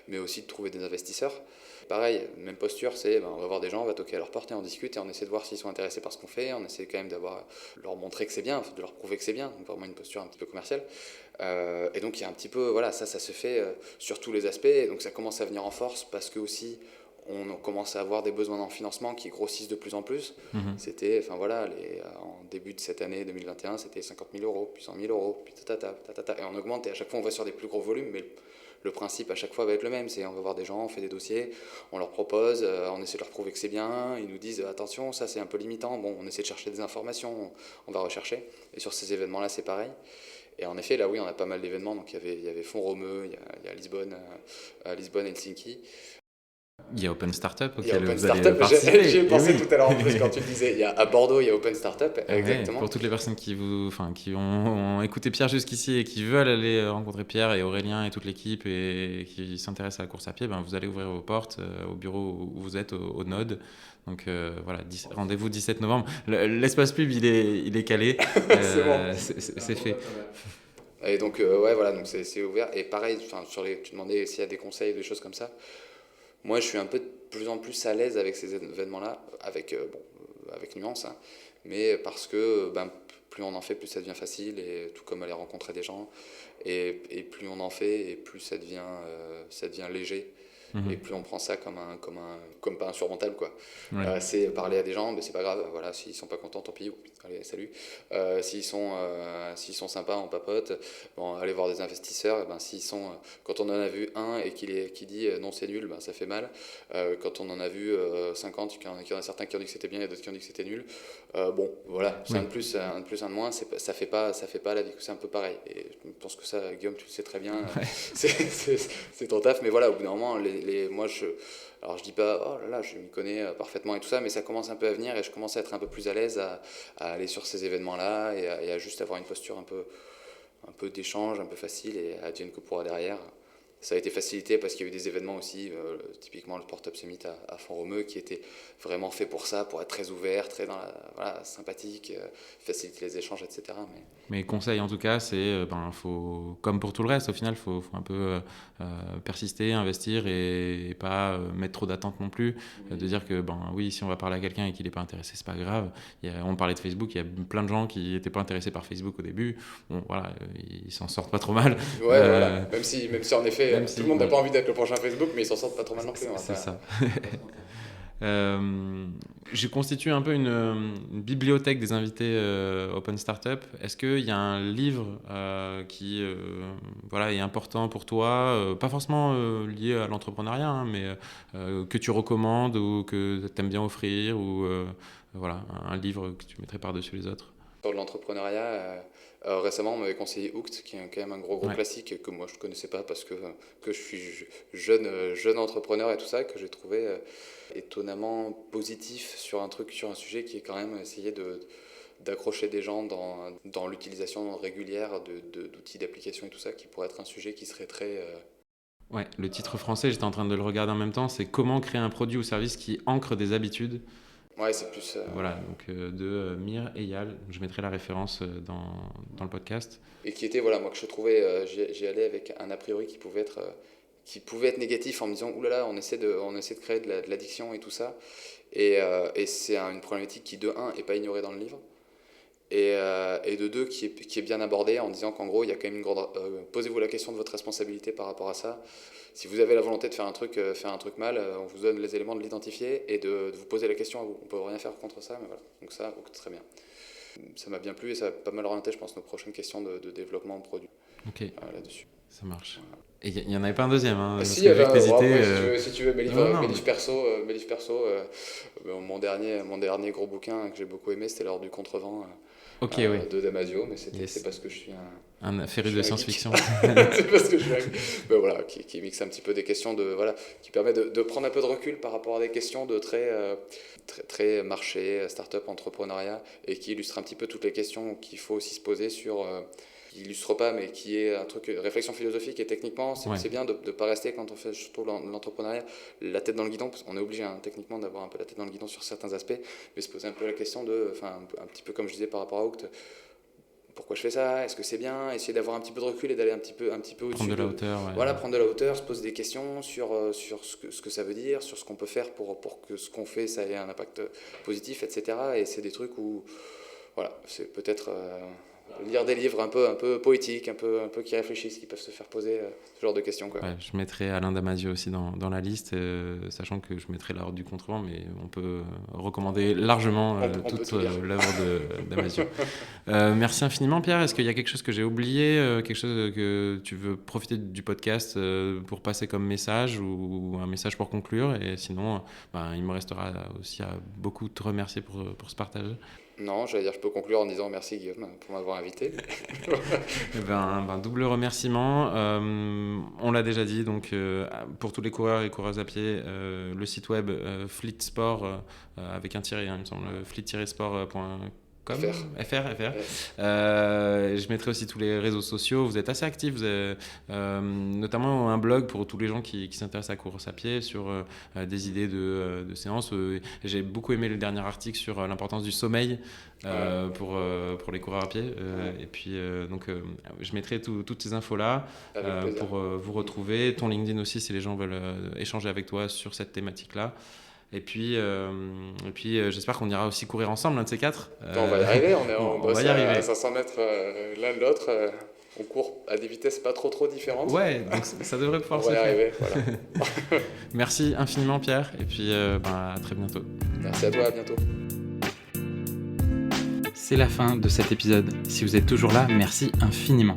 mais aussi de trouver des investisseurs. Pareil, même posture, on va voir des gens, on va toquer à leur porte et on discute et on essaie de voir s'ils sont intéressés par ce qu'on fait. On essaie quand même leur montrer que c'est bien, de leur prouver que c'est bien, donc vraiment une posture un petit peu commerciale. Et donc il y a un petit peu, voilà, ça se fait sur tous les aspects, et donc ça commence à venir en force parce que aussi on commence à avoir des besoins en financement qui grossissent de plus en plus. C'était, enfin voilà, en début de cette année 2021, c'était 50 000 euros, puis 100 000 euros, puis et on augmente, et à chaque fois on va sur des plus gros volumes, mais le principe à chaque fois va être le même, c'est on va voir des gens, on fait des dossiers, on leur propose, on essaie de leur prouver que c'est bien, ils nous disent attention, ça c'est un peu limitant, bon, on essaie de chercher des informations, on va rechercher, et sur ces événements-là c'est pareil. Et en effet, là oui, on a pas mal d'événements, donc il y avait Font-Romeu, il y a Lisbonne, Helsinki. Il y a Open Startup Il y a auquel Open vous allez Startup, participer. j'y ai pensé oui. tout à l'heure en plus quand tu le disais. À Bordeaux, il y a Open Startup, exactement. Pour toutes les personnes qui ont écouté Pierre jusqu'ici et qui veulent aller rencontrer Pierre et Aurélien et toute l'équipe et qui s'intéressent à la course à pied, vous allez ouvrir vos portes au bureau où vous êtes, au Node. Donc voilà, rendez-vous 17 novembre. L'espace pub, il est calé. C'est bon. C'est fait. Et donc, ouais, voilà, donc c'est ouvert. Et pareil, tu demandais s'il y a des conseils, des choses comme ça. Moi, je suis un peu de plus en plus à l'aise avec ces événements-là, avec nuance, hein, mais parce que plus on en fait, plus ça devient facile, et tout comme aller rencontrer des gens, et plus on en fait, et plus ça devient léger. Et plus on prend ça comme pas insurmontable, quoi. Ouais. C'est parler à des gens, mais c'est pas grave, voilà, s'ils sont pas contents, tant pis, allez, salut. S'ils sont sympas, on papote. Bon, aller voir des investisseurs, quand on en a vu un et qui dit non, c'est nul, ça fait mal. Quand on en a vu 50, il y en a certains qui ont dit que c'était bien et d'autres qui ont dit que c'était nul. Bon, voilà, c'est un de plus, un de moins, ça fait pas la vie, c'est un peu pareil. Et je pense que ça, Guillaume, tu le sais très bien, c'est ton taf, mais voilà, au bout d'un moment, alors je dis pas, oh là là, je m'y connais parfaitement et tout ça, mais ça commence un peu à venir et je commence à être un peu plus à l'aise à aller sur ces événements-là et à juste avoir une posture un peu d'échange, un peu facile, et advienne que pourra derrière. Ça a été facilité parce qu'il y a eu des événements aussi, typiquement le Portup Summit à Font-Romeu, qui était vraiment fait pour ça, pour être très ouvert, très sympathique, faciliter les échanges, etc. Mais conseil en tout cas, c'est faut, comme pour tout le reste, au final, faut un peu persister, investir et pas mettre trop d'attentes non plus. De dire que oui, si on va parler à quelqu'un et qu'il n'est pas intéressé, c'est pas grave. On parlait de Facebook, il y a plein de gens qui n'étaient pas intéressés par Facebook au début. Bon, voilà, ils s'en sortent pas trop mal. Ouais, voilà. Même si en effet, tout le monde n'a pas envie d'être le prochain Facebook, mais ils s'en sortent pas trop mal non plus. C'est ça. J'ai constitué un peu une bibliothèque des invités Open Startup. Est-ce qu'il y a un livre qui est important pour toi, pas forcément lié à l'entrepreneuriat, hein, mais que tu recommandes ou que tu aimes bien offrir, ou un livre que tu mettrais par-dessus les autres? Sur l'entrepreneuriat, récemment, on m'avait conseillé Hooked, qui est quand même un gros classique que moi je ne connaissais pas parce que je suis jeune entrepreneur et tout ça, que j'ai trouvé étonnamment positif sur un sujet qui est quand même essayer d'accrocher des gens dans l'utilisation régulière d'outils d'application et tout ça, qui pourrait être un sujet qui serait très... Ouais, le titre français, j'étais en train de le regarder en même temps, c'est Comment créer un produit ou service qui ancre des habitudes. Ouais, c'est plus... Voilà, donc de Mir et Yal. Je mettrai la référence dans le podcast. Et qui était, moi que je trouvais, j'y allais avec un a priori qui pouvait être négatif, en me disant oulala, on essaie de créer de l'addiction et tout ça. Et c'est une problématique qui, de un, n'est pas ignorée dans le livre. Et de deux, qui est bien abordée, en disant qu'en gros, il y a quand même une grande... posez-vous la question de votre responsabilité par rapport à ça. Si vous avez la volonté de faire un truc mal, on vous donne les éléments de l'identifier et de vous poser la question à vous. On peut rien faire contre ça, mais voilà. Donc ça, très bien. Ça m'a bien plu et ça va pas mal orienter, je pense, nos prochaines questions de développement de produits. Ok, là-dessus. Ça marche. Et il n'y en avait pas un deuxième, hein, si, si tu veux, mes livres mais... perso, mon dernier gros bouquin que j'ai beaucoup aimé, c'était L'Ordre du Contrevent de Damasio, mais c'est parce que je suis un féru de science-fiction. C'est parce que je suis qui mixe un petit peu des questions qui permet de prendre un peu de recul par rapport à des questions de très marché, start-up, entrepreneuriat, et qui illustre un petit peu toutes les questions qu'il faut aussi se poser sur... qui illustre pas, mais qui est un truc, réflexion philosophique, et techniquement, c'est bien de ne pas rester, quand on fait surtout l'entrepreneuriat, la tête dans le guidon, parce qu'on est obligé techniquement d'avoir un peu la tête dans le guidon sur certains aspects, mais se poser un peu la question un petit peu comme je disais par rapport à Hooked, pourquoi je fais ça, est-ce que c'est bien, essayer d'avoir un petit peu de recul et d'aller un petit peu au-dessus. Prendre de la hauteur. Prendre de la hauteur, se poser des questions sur ce que ça veut dire, sur ce qu'on peut faire pour que ce qu'on fait, ça ait un impact positif, etc. Et c'est des trucs où, c'est peut-être... lire des livres un peu poétiques, un peu qui réfléchissent, qui peuvent se faire poser ce genre de questions, quoi. Ouais, je mettrai Alain Damasio aussi dans la liste, sachant que je mettrai La Route du Contrevent, mais on peut recommander largement toute l'œuvre de Damasio. Merci infiniment, Pierre. Est-ce qu'il y a quelque chose que j'ai oublié, quelque chose que tu veux profiter du podcast pour passer comme message ou un message pour conclure? Et sinon, il me restera aussi à beaucoup te remercier pour ce partage. Non, j'allais dire, je peux conclure en disant merci Guillaume pour m'avoir invité. Double remerciement. On l'a déjà dit, donc pour tous les coureurs et coureuses à pied, le site web Fleet Sport, avec un tiret, il me semble, fleet-sport.com. FR. Ouais. Je mettrai aussi tous les réseaux sociaux. Vous êtes assez actifs, vous avez, notamment un blog pour tous les gens qui s'intéressent à la course à pied sur des idées de séances. J'ai beaucoup aimé le dernier article sur l'importance du sommeil pour les coureurs à pied. Et puis, donc, je mettrai toutes ces infos-là pour vous retrouver. Ton LinkedIn aussi, si les gens veulent échanger avec toi sur cette thématique-là. Et puis j'espère qu'on ira aussi courir ensemble, l'un de ces quatre. On va y arriver, on bosse va y arriver. À 500 mètres l'un de l'autre. On court à des vitesses pas trop différentes. Ouais, donc ça devrait pouvoir se faire. On va y arriver, voilà. Merci infiniment, Pierre, et puis à très bientôt. Merci à toi, à bientôt. C'est la fin de cet épisode. Si vous êtes toujours là, merci infiniment.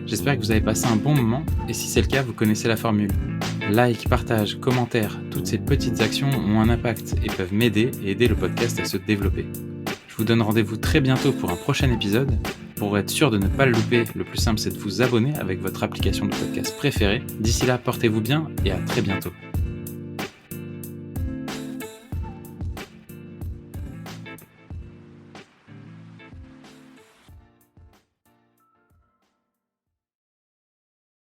J'espère que vous avez passé un bon moment, et si c'est le cas, vous connaissez la formule. Like, partage, commentaire, toutes ces petites actions ont un impact et peuvent m'aider et aider le podcast à se développer. Je vous donne rendez-vous très bientôt pour un prochain épisode. Pour être sûr de ne pas le louper, le plus simple c'est de vous abonner avec votre application de podcast préférée. D'ici là, portez-vous bien et à très bientôt.